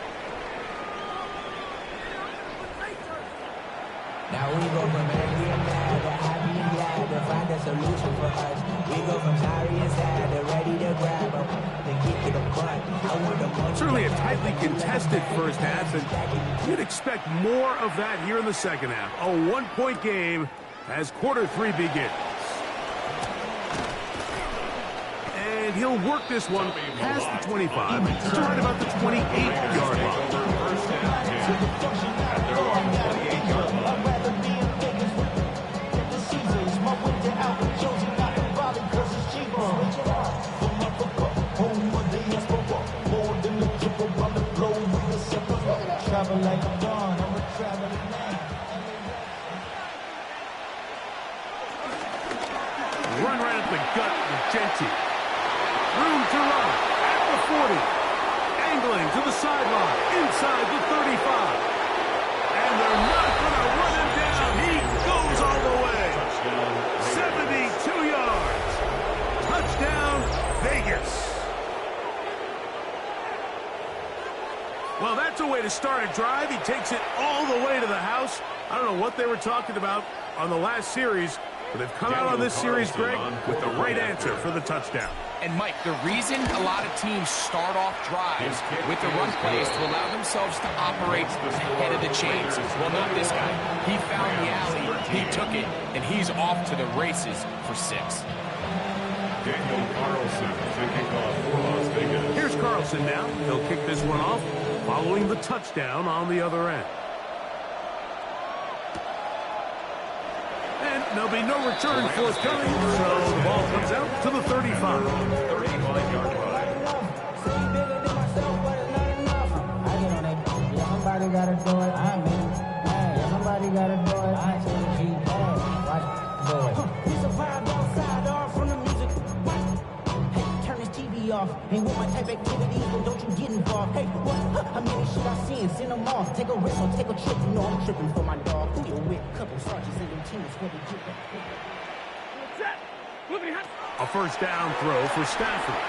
Speaker 8: Now we go from angry and mad to happy and glad to find a solution for us. We go from sorry and sad to ready to grab up and get to the butt.
Speaker 5: Certainly a tightly contested first half, and you'd expect more of that here in the second half. A one-point game as quarter 3 begins. And he'll work this one past the 25 to right about the 28-yard
Speaker 7: Like a dawn, I'm a traveling man.
Speaker 5: Run right up the gut with Genty. Room to run at the 40. Angling to the sideline, inside the 35. And they're not going to run him down. He goes all the way. 72 yards. Touchdown, Vegas. Well, that's a way to start a drive. He takes it all the way to the house. I don't know what they were talking about on the last series, but they've come out on this series, Greg, with the right answer for the touchdown.
Speaker 6: And, Mike, the reason a lot of teams start off drives with the run play is to allow themselves to operate ahead of the chains. Well, not this guy. He found the alley, he took it, and he's off to the races for 6.
Speaker 2: Daniel Carlson to kick off for Las Vegas.
Speaker 5: Here's Carlson now. He'll kick this one off following the touchdown on the other end. And there'll be no return forthcoming, so the ball comes out to the 35.
Speaker 2: 35-yard line.
Speaker 8: Somebody gotta do it. I mean, somebody gotta do it. I can't keep on. Like, do it. We survived outside, all from the music. Hey, turn this TV off. Ain't with my type activities, but don't you get involved. Hey, what? How many shit I seen? Send them off. Take a risk or take a trip. You know I'm tripping for my dog. Who you with? Couple sergeants and them teams. Where they get that?
Speaker 5: A first down throw for Stafford.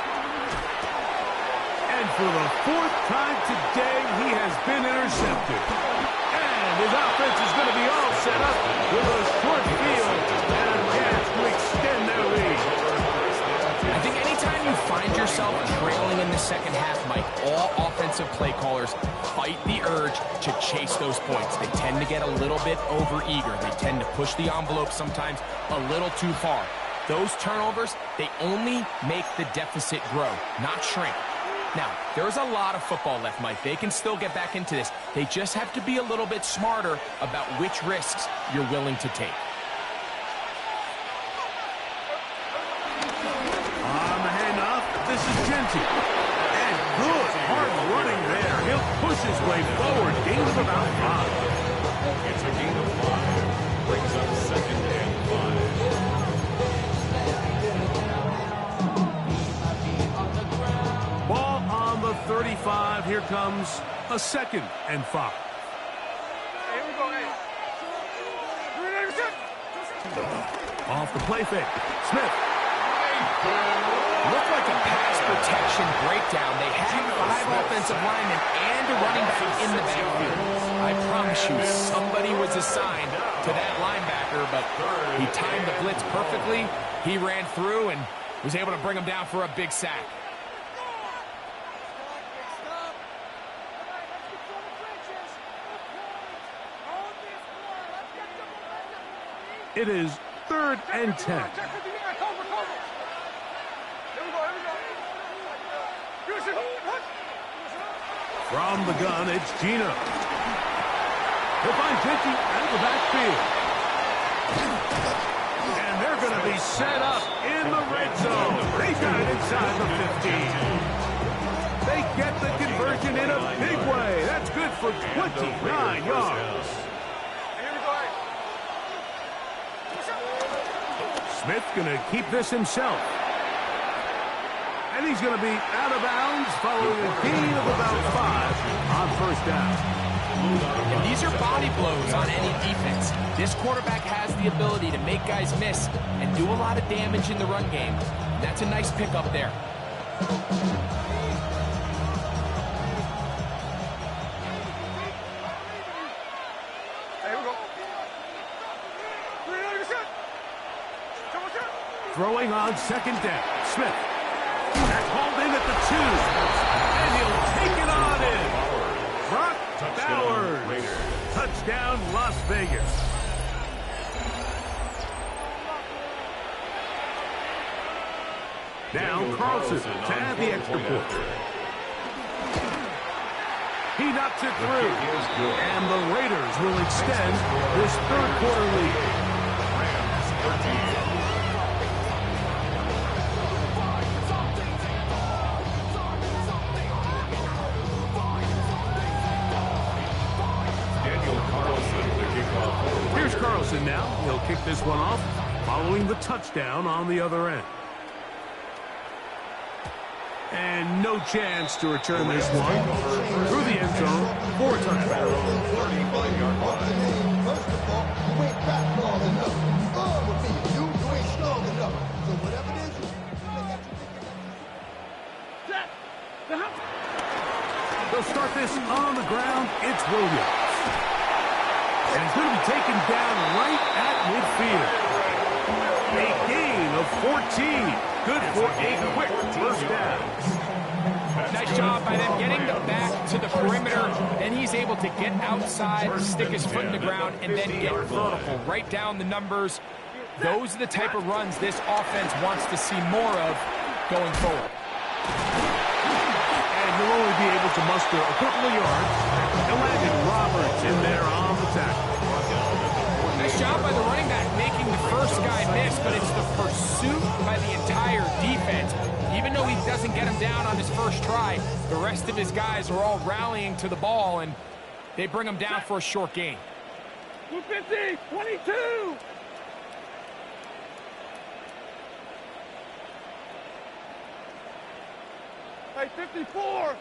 Speaker 5: And for the fourth time today, he has been intercepted. And his offense is going to be all set up with a short field and a chance to extend their lead.
Speaker 6: I think anytime you find yourself trailing in the second half, Mike, all offensive play callers fight the urge to chase those points. They tend to get a little bit overeager. They tend to push the envelope sometimes a little too far. Those turnovers, they only make the deficit grow, not shrink. Now, there's a lot of football left, Mike. They can still get back into this. They just have to be a little bit smarter about which risks you're willing to take.
Speaker 5: On the handoff, this is Genty. And good, hard running there. He'll push his way forward. Gain of about 5.
Speaker 2: It's a gain of 5. Brings up 2nd and 5.
Speaker 5: Ball on the 35. Here comes a 2nd and 5.
Speaker 4: Here we go, hey.
Speaker 5: Off the play fake. Smith.
Speaker 6: Looked like a pass protection breakdown. They had 5 offensive linemen and a running back in the backfield. I promise you, somebody was assigned to that linebacker, but he timed the blitz perfectly. He ran through and was able to bring him down for a big sack.
Speaker 5: It is 3rd and 10. From the gun, it's Gino. He'll find Genty out of the backfield. And they're going to be set up in the red zone. They got it inside the 15. They get the conversion in a big way. That's good for 29 yards. Smith going to keep this himself. And he's going to be out of bounds following a gain of about 5 on first down.
Speaker 6: And these are body blows on any defense. This quarterback has the ability to make guys miss and do a lot of damage in the run game. That's a nice pickup there.
Speaker 5: Throwing on 2nd down. Smith. That's hauled in at the 2. And he'll take it on in. Brock Bowers. Touchdown, Las Vegas. Now Carlson to add the extra point. He knocks it through. And the Raiders will extend this 3rd quarter lead. Here's Carlson now. He'll kick this one off, following the touchdown on the other end. And no chance to return this one through the end zone for a touchback.
Speaker 9: First of all, you ain't back long enough. With me, you ain't strong enough. So whatever it is,
Speaker 5: they'll start this on the ground. It's Williams. And he's going to be taken down right at midfield. A gain of 14. Good for a quick first down.
Speaker 6: Nice job by them getting the back to the perimeter. Then he's able to get outside, stick his foot in the ground, and then get vertical. Right down the numbers. Those are the type of runs this offense wants to see more of going forward.
Speaker 5: And he'll only be able to muster a couple of yards. And landed Roberts in there on the tackle.
Speaker 6: Nice job by the running back making the first guy miss, but it's the pursuit by the entire defense. Even though he doesn't get him down on his first try, the rest of his guys are all rallying to the ball, and they bring him down for a short gain.
Speaker 4: 250, 22. Hey, 54.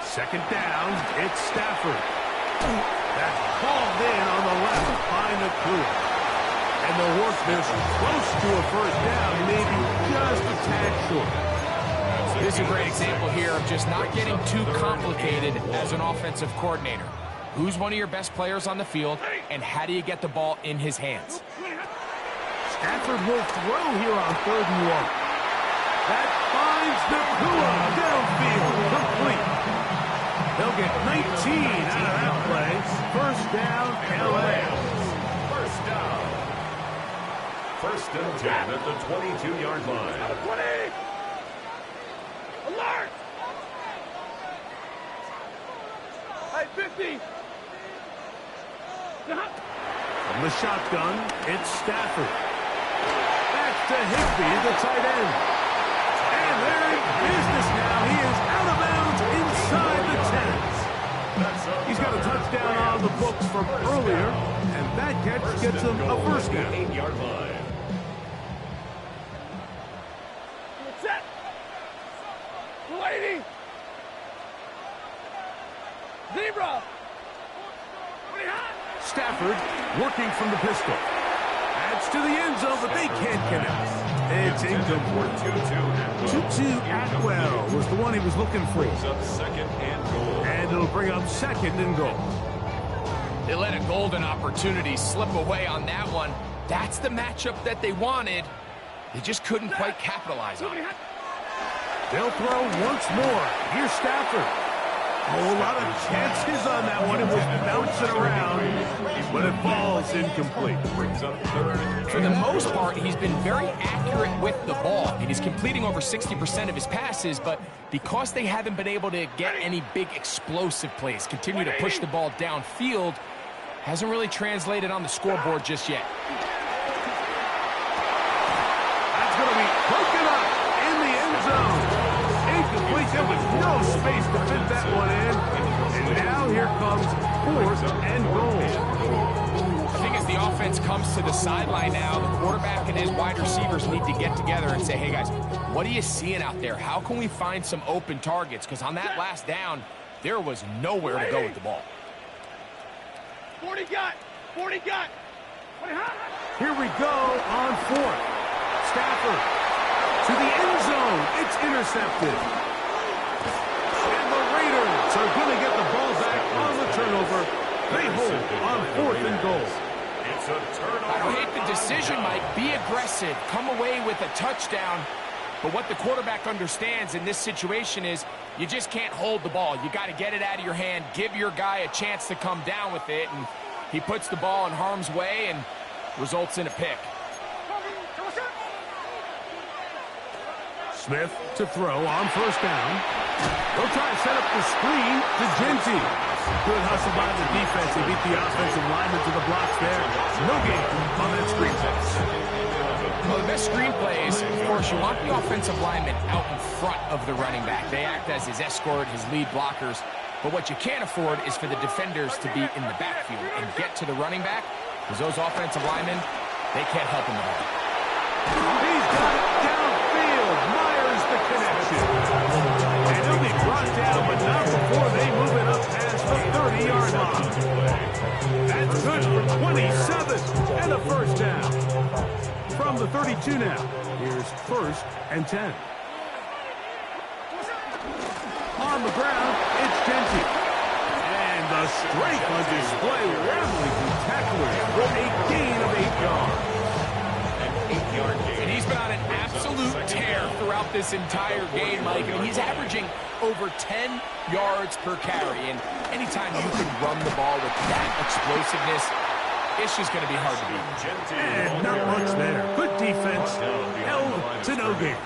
Speaker 5: Second down, it's Stafford. That's called in on the left by McClure. And they'll work this close to a first down, maybe just a tad short.
Speaker 6: This is a great example here of just not getting too complicated as an offensive coordinator. Who's one of your best players on the field, and how do you get the ball in his hands?
Speaker 5: Stafford will throw here on 3rd and 1. That finds Nakua downfield, complete. They'll get 19 out of that play. First down, L.A.
Speaker 2: First down. First and 10 at the 22-yard line.
Speaker 4: 20! Alert! Hey, 50!
Speaker 5: From the shotgun, it's Stafford. Back to Higbee, the tight end. And they're in business now. He is out of bounds inside the 10. He's got a touchdown on the books from earlier, and that catch gets him a first down.
Speaker 2: 8-yard line.
Speaker 4: Set! Lady! Zebra!
Speaker 5: Stafford working from the pistol. Adds to the end zone, but they can't connect. It's incomplete. Tutu Atwell was the one he was looking for.
Speaker 2: Second and goal.
Speaker 5: And it'll bring up 2nd and goal.
Speaker 6: They let a golden opportunity slip away on that one. That's the matchup that they wanted. They just couldn't quite capitalize on it.
Speaker 5: They'll throw once more. Here's Stafford. A whole lot of chances on that one. It was bouncing around, but it falls incomplete.
Speaker 6: For the most part, he's been very accurate with the ball, and he's completing over 60% of his passes, but because they haven't been able to get any big explosive plays, continue to push the ball downfield, hasn't really translated on the scoreboard just yet.
Speaker 5: That's going to be broken up in the end zone. Incomplete. There was no space to fit that one in. And now here comes 4th and goal.
Speaker 6: I think as the offense comes to the sideline now, the quarterback and his wide receivers need to get together and say, hey guys, what are you seeing out there? How can we find some open targets? Because on that last down, there was nowhere to go with the ball.
Speaker 4: 40 got! 40 got!
Speaker 5: Here we go on 4th. Stafford to the end zone. It's intercepted. And the Raiders are going to get the ball back on the turnover. They hold on 4th and goal.
Speaker 2: It's a turnover.
Speaker 6: I don't hate the decision, Mike. Be aggressive. Come away with a touchdown. But what the quarterback understands in this situation is you just can't hold the ball. You got to get it out of your hand. Give your guy a chance to come down with it. And he puts the ball in harm's way and results in a pick.
Speaker 5: Smith to throw on 1st down. They'll try to set up the screen to Genty. Good hustle by the defense. He beat the offensive lineman to the blocks there. No gain on that screen pass.
Speaker 6: Well, the best screen plays, of course, you want the offensive lineman out in front of the running back. They act as his escort, his lead blockers. But what you can't afford is for the defenders to be in the backfield and get to the running back, because those offensive linemen, they can't help him at all.
Speaker 5: He's got it downfield. Myers the connection. And he'll be brought down, but not before they move it up past the 30-yard line. That's good for 27 and a first down. From the 32 now, here's 1st and 10. On the ground, it's Genty. And the strength on display, rambling through tacklers with a gain of 8 yards.
Speaker 6: And he's been on an absolute tear throughout this entire game, Mike. I mean, he's averaging over 10 yards per carry. And anytime you can run the ball with that explosiveness, it's just going to be hard to beat.
Speaker 5: And not much there. Good defense. Held to no gain.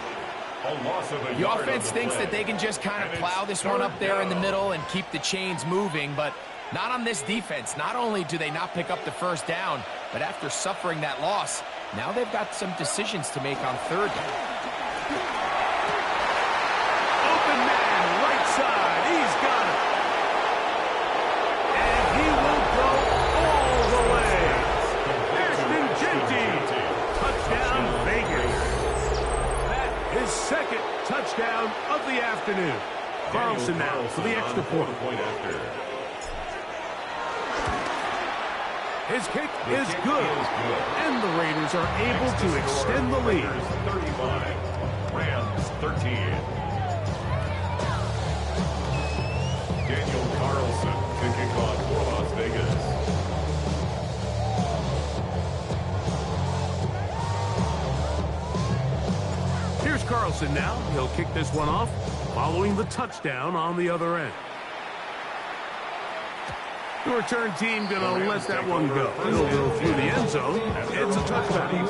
Speaker 6: The offense thinks that they can just kind of plow this one up there in the middle and keep the chains moving, but not on this defense. Not only do they not pick up the first down, but after suffering that loss, now they've got some decisions to make on 3rd down.
Speaker 5: Open man, right side. He's got it. And he will go all the way. Ashton Genty. Touchdown, Vegas. That is 2nd touchdown of the afternoon. Carlson now for the extra point. His kick is good. And the Raiders are able to extend the lead.
Speaker 2: 35, Rams 13. Daniel Carlson kicking off for Las Vegas.
Speaker 5: Here's Carlson now. He'll kick this one off, following the touchdown on the other end. The return team going to let that one go. He'll go through the end zone. It's a touchdown.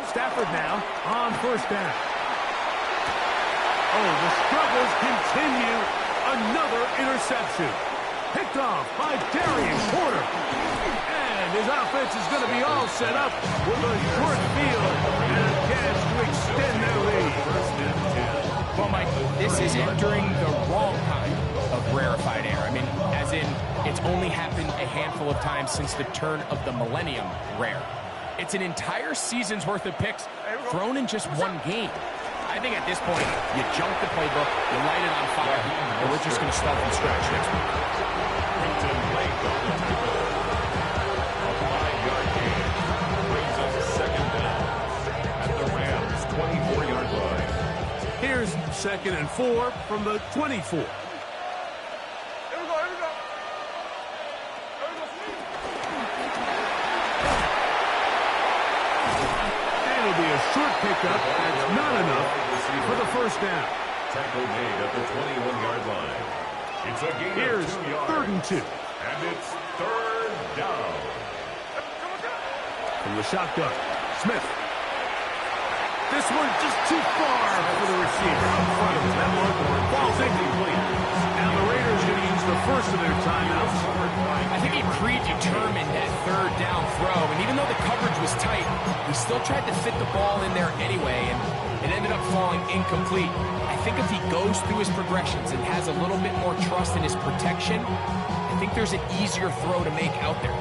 Speaker 5: Stafford now on first down. Oh, the struggles continue. Another interception. Picked off by Darian Porter. And his offense is going to be all set up with a short field and a chance to extend their lead.
Speaker 6: Well, Mike, this is entering the wrong kind of rarefied air. I mean, as in, it's only happened a handful of times since the turn of the millennium rare. It's an entire season's worth of picks thrown in just one game. I think at this point, you junk the playbook, you light it on fire, and we're just going to start from scratch next week.
Speaker 2: Brington Lake on the tackle. A 5-yard gain brings us second down at the Rams' 24-yard line.
Speaker 5: Here's 2nd and 4 from the 24. Short pickup, that's not enough for the first down.
Speaker 2: Tackle made at the 21-yard line. It's a gain
Speaker 5: Here's
Speaker 2: of 2 yards.
Speaker 5: 3rd and 2.
Speaker 2: And it's 3rd down.
Speaker 5: From the shotgun, Smith. This one just too far for the receiver. In front of him. That one falls incomplete. Now the Raiders going to use the first of their timeouts.
Speaker 6: I think he predetermined that 3rd down throw, and even though the coverage was tight, he still tried to fit the ball in there anyway, and it ended up falling incomplete. I think if he goes through his progressions and has a little bit more trust in his protection, I think there's an easier throw to make out there.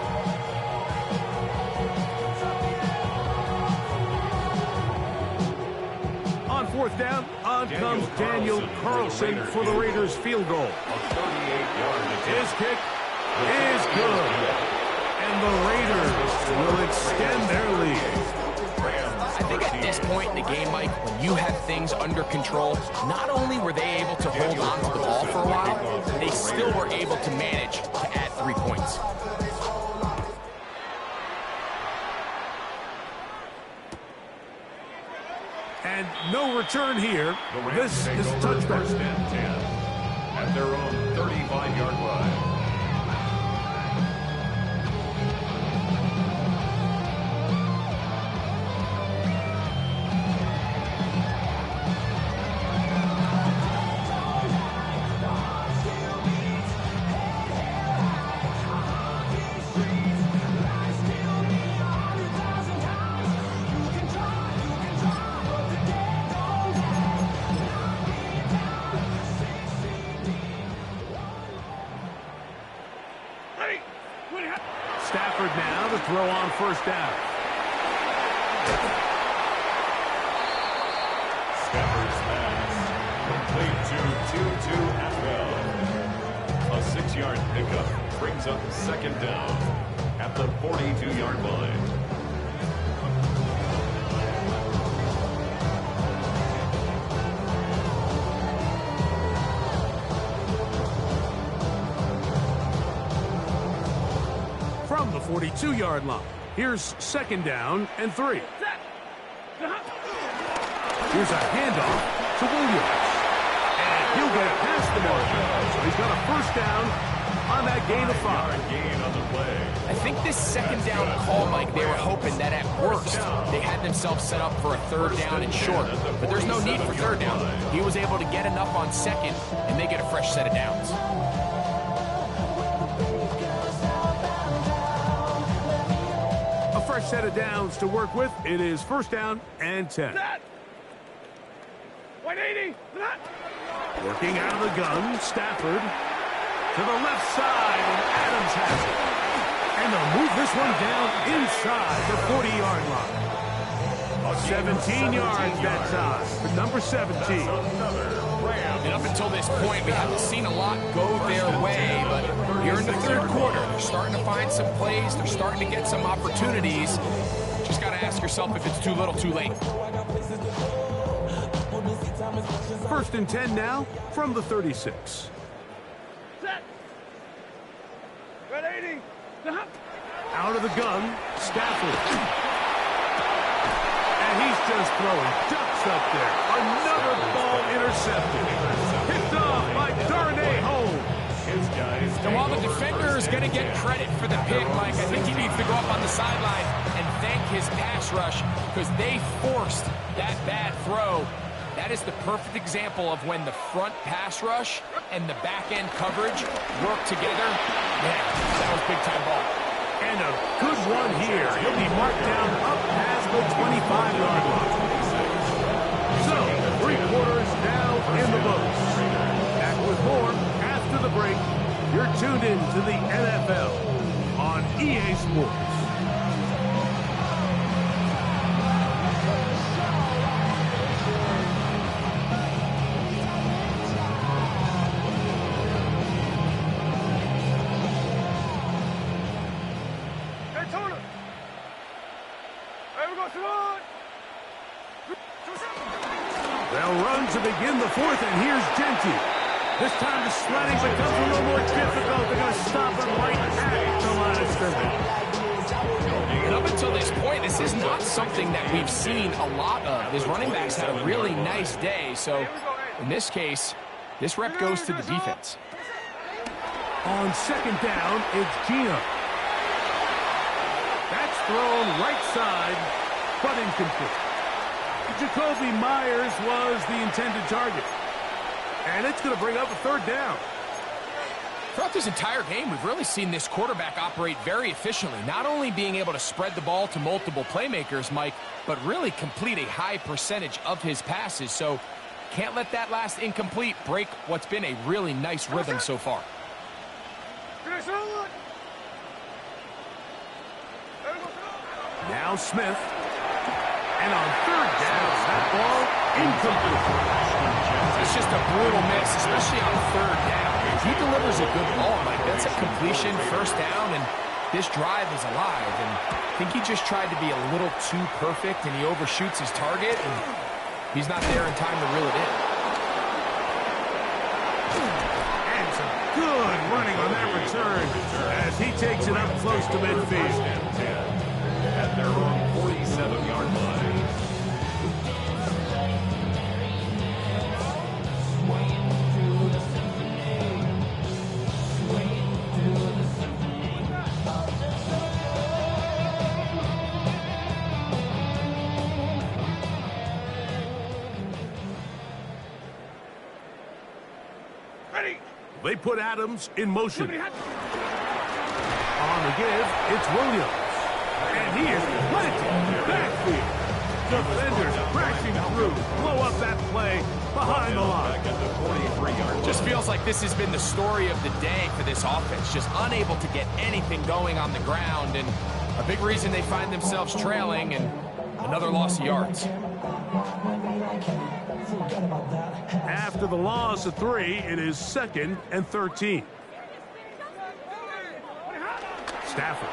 Speaker 5: On 4th down, on comes Daniel Carlson for the Raiders field goal. His kick is good. And the Raiders will extend their lead.
Speaker 6: I think at this point in the game, Mike, when you have things under control, not only were they able to hold on to the ball for a while, they still were able to manage to add 3 points.
Speaker 5: And no return here. This is a touchdown.
Speaker 2: 1st and 10 at their own 35-yard line.
Speaker 5: Stafford now to throw on first down.
Speaker 2: Stafford's pass complete to Tutu Atwell. A 6-yard pickup brings up 2nd down at the 42-yard line.
Speaker 5: From the 42-yard line. Here's 2nd down and 3. Here's a handoff to Williams. And he'll get past the marker. So he's got a first down on that gain of 5.
Speaker 2: Gain on the play.
Speaker 6: I think this 2nd down call, Mike, they were hoping that at worst they had themselves set up for a 3rd down and short. But there's no need for 3rd down. He was able to get enough on 2nd and make it a fresh set of downs.
Speaker 5: Fresh set of downs to work with. It is 1st down and 10.
Speaker 4: 180.
Speaker 5: Working out of the gun, Stafford to the left side, and Adams has it. And they'll move this one down inside the 40-yard line. 17 yards that time for number 17.
Speaker 6: And up until this point, we haven't seen a lot go their way, but here in the third quarter, they're starting to find some plays. They're starting to get some opportunities. Just got to ask yourself if it's too little, too late.
Speaker 5: 1st and 10 now from the 36.
Speaker 4: Set. Red 80.
Speaker 5: Out of the gun, Stafford. And he's just throwing ducks up there. Another ball intercepted. Picked off by Darnay Holmes.
Speaker 6: And while the defender is going to get credit for the pick, Mike, I think he needs to go up on the sideline and thank his pass rush because they forced that bad throw. That is the perfect example of when the front pass rush and the back-end coverage work together. Man, that was big-time ball.
Speaker 5: And a good one here. He'll be marked down up past the 25-yard line. So, 3 quarters now in the books. Back with more after the break. You're tuned in to the NFL on EA Sports. They'll run to begin the 4th, and here's Genty. This time the sledding becomes a little more difficult. They're going to stop him right at the line of scrimmage.
Speaker 6: And up until this point, this is not something that we've seen a lot of. His running backs had a really nice day, so in this case, this rep goes to the defense.
Speaker 5: On 2nd down, it's Gino. That's thrown right side, but incomplete. Jacoby Myers was the intended target. And it's going to bring up a 3rd down.
Speaker 6: Throughout this entire game, we've really seen this quarterback operate very efficiently, not only being able to spread the ball to multiple playmakers, Mike, but really complete a high percentage of his passes. So can't let that last incomplete break what's been a really nice rhythm so far.
Speaker 5: Now Smith. And on 3rd down, that ball incomplete.
Speaker 6: It's just a brutal miss, especially on 3rd down. If he delivers a good ball, Mike, that's a completion, 1st down, and this drive is alive. And I think he just tried to be a little too perfect, and he overshoots his target, and he's not there in time to reel it in.
Speaker 5: And some good running on that return as he takes it up close to midfield.
Speaker 2: At their own 47-yard line.
Speaker 5: They put Adams in motion. On the give, it's Williams. And he is planted backfield. Defenders crashing through. Blow up that play behind the line.
Speaker 6: Just feels like this has been the story of the day for this offense. Just unable to get anything going on the ground. And a big reason they find themselves trailing and another loss of yards.
Speaker 5: After the loss of 3, it is 2nd and 13. Stafford.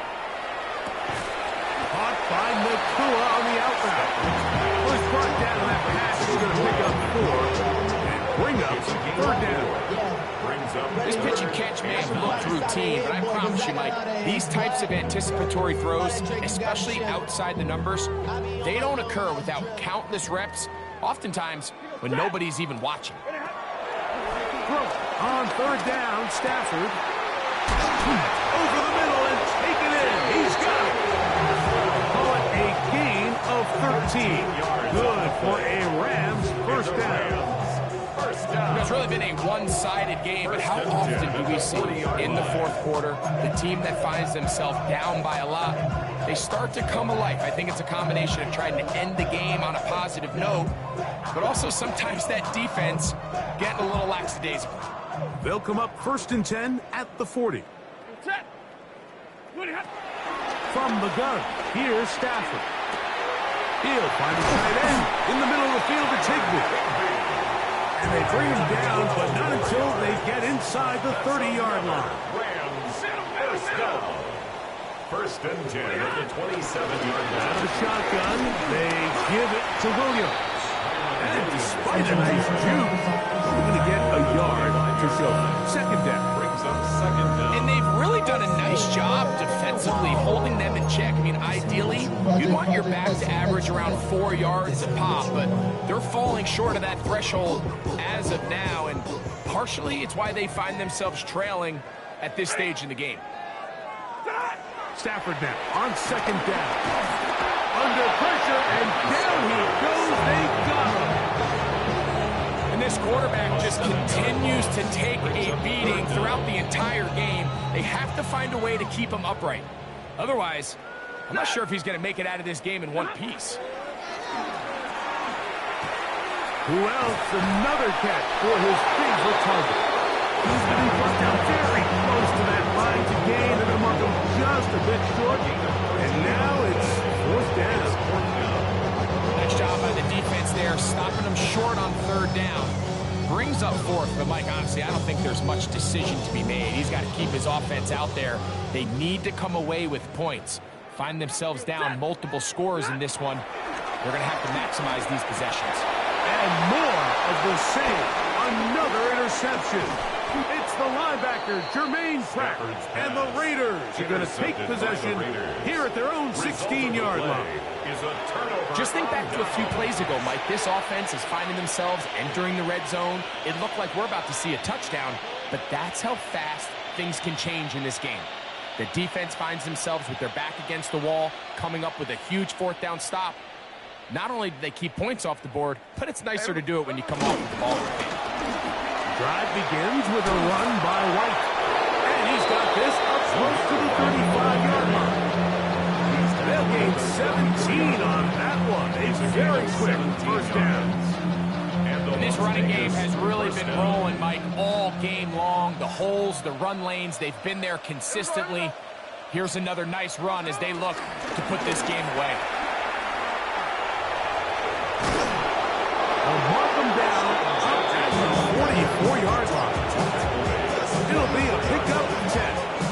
Speaker 5: Caught by Nakua on the outside. First brought down on that pass. He's going to pick up 4 and bring up 3rd down.
Speaker 6: This pitch and catch may have looked routine, but I promise you, Mike, these types of anticipatory throws, especially outside the numbers, they don't occur without countless reps, oftentimes when nobody's even watching.
Speaker 5: On 3rd down, Stafford. Over the middle and take it in. He's got it. Call it a gain of 13. Good for a Rams 1st down.
Speaker 2: First down.
Speaker 6: It's really been a one-sided game, but how often do we see in the fourth quarter the team that finds themselves down by a lot, they start to come alive? I think it's a combination of trying to end the game on a positive note, but also sometimes that defense getting a little lackadaisical.
Speaker 5: They'll come up 1st and 10 at the 40.
Speaker 4: Set.
Speaker 5: From the gun, here's Stafford. He'll find a tight end in the middle of the field to Higbee. And they bring him down, but not until they get inside the 30-yard line.
Speaker 2: Rams, first down. 1st and 10 at the 27-yard line.
Speaker 5: Out of the shotgun, they give it to Williams. And despite a nice juke, we're going to get a yard to show. 2nd down.
Speaker 2: Brings up 2nd down.
Speaker 6: And they've really done a nice job defensively holding them in check. I mean, ideally, you'd want your back to average around 4 yards a pop, but they're falling short of that threshold as of now, and partially it's why they find themselves trailing at this stage in the game.
Speaker 5: Stafford now on 2nd down. Under pressure, and down he goes. They got him.
Speaker 6: And this quarterback just continues to take a beating throughout the entire game. They have to find a way to keep him upright. Otherwise, I'm not sure if he's going to make it out of this game in one piece.
Speaker 5: Who else? Another catch for his favorite target. He's going to be brought down very close to that line to gain. They're going to mark him just a bit short. And now it's 4th down.
Speaker 6: Nice job by the defense there, stopping them short on 3rd down. Brings up 4th, but Mike, honestly, I don't think there's much decision to be made. He's got to keep his offense out there. They need to come away with points. Find themselves down multiple scores in this one. They're going to have to maximize these possessions.
Speaker 5: And more of the same. Another interception. It's the linebacker, Jermaine Pratt. And the Raiders are going to take possession here at their own 16-yard line.
Speaker 6: Just think back to a few plays ago, Mike. This offense is finding themselves entering the red zone. It looked like we're about to see a touchdown, but that's how fast things can change in this game. The defense finds themselves with their back against the wall, coming up with a huge 4th down stop. Not only do they keep points off the board, but it's nicer to do it when you come off with the ball.
Speaker 5: Drive begins with a run by White. And he's got this up close to the 35-yard line. They'll gain 17 on that one. A very quick 1st down.
Speaker 6: And this running game has really been rolling, Mike, all game long. The holes, the run lanes, they've been there consistently. Here's another nice run as they look to put this game away.
Speaker 5: They'll mark them down up at the 44-yard line. It'll be a pickup 10.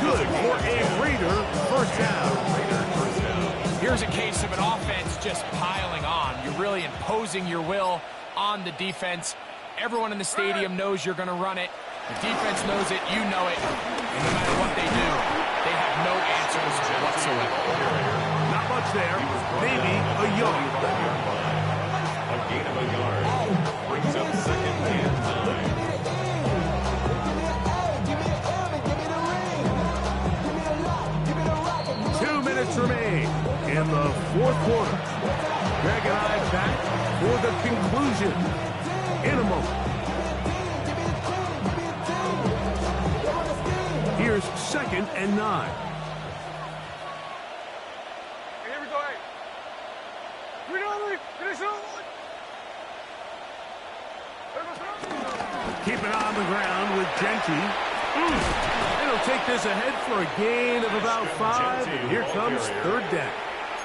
Speaker 5: Good for a Raider 1st down.
Speaker 6: Here's a case of an offense just piling on. You're really imposing your will on the defense. Everyone in the stadium knows you're going to run it. The defense knows it. You know it. And no matter what they do, they have no answers whatsoever.
Speaker 5: Not much there. Maybe a yard.
Speaker 2: A gain of a yard. Brings up 2nd and
Speaker 5: 9. 2 minutes remain in the 4th quarter. Greg and I back for the conclusion in a moment. Here's 2nd and 9.
Speaker 4: Here we go. Finish it.
Speaker 5: Keep it on the ground with Genty. It'll take this ahead for a gain of about 5. And here comes 3rd down.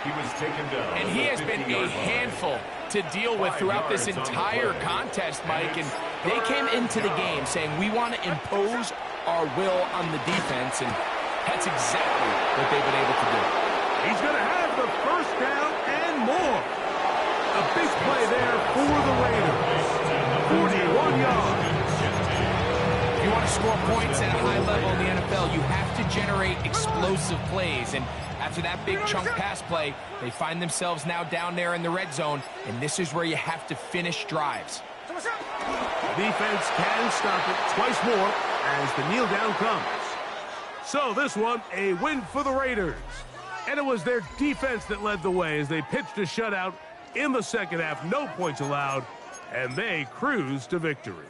Speaker 2: He was taken down.
Speaker 6: And he has been a handful to deal with throughout this entire contest, Mike. And they came into the game saying, we want to impose our will on the defense. And that's exactly what they've been able to do.
Speaker 5: He's going to have the 1st down and more. A big play there for the Raiders. 41 yards.
Speaker 6: If you want to score points at a high level in the NFL, you have to generate explosive plays. And after that big chunk pass play, they find themselves now down there in the red zone, and this is where you have to finish drives.
Speaker 5: Defense can stop it twice more as the kneel down comes. So this one, a win for the Raiders. And it was their defense that led the way as they pitched a shutout in the 2nd half. No points allowed, and they cruised to victory.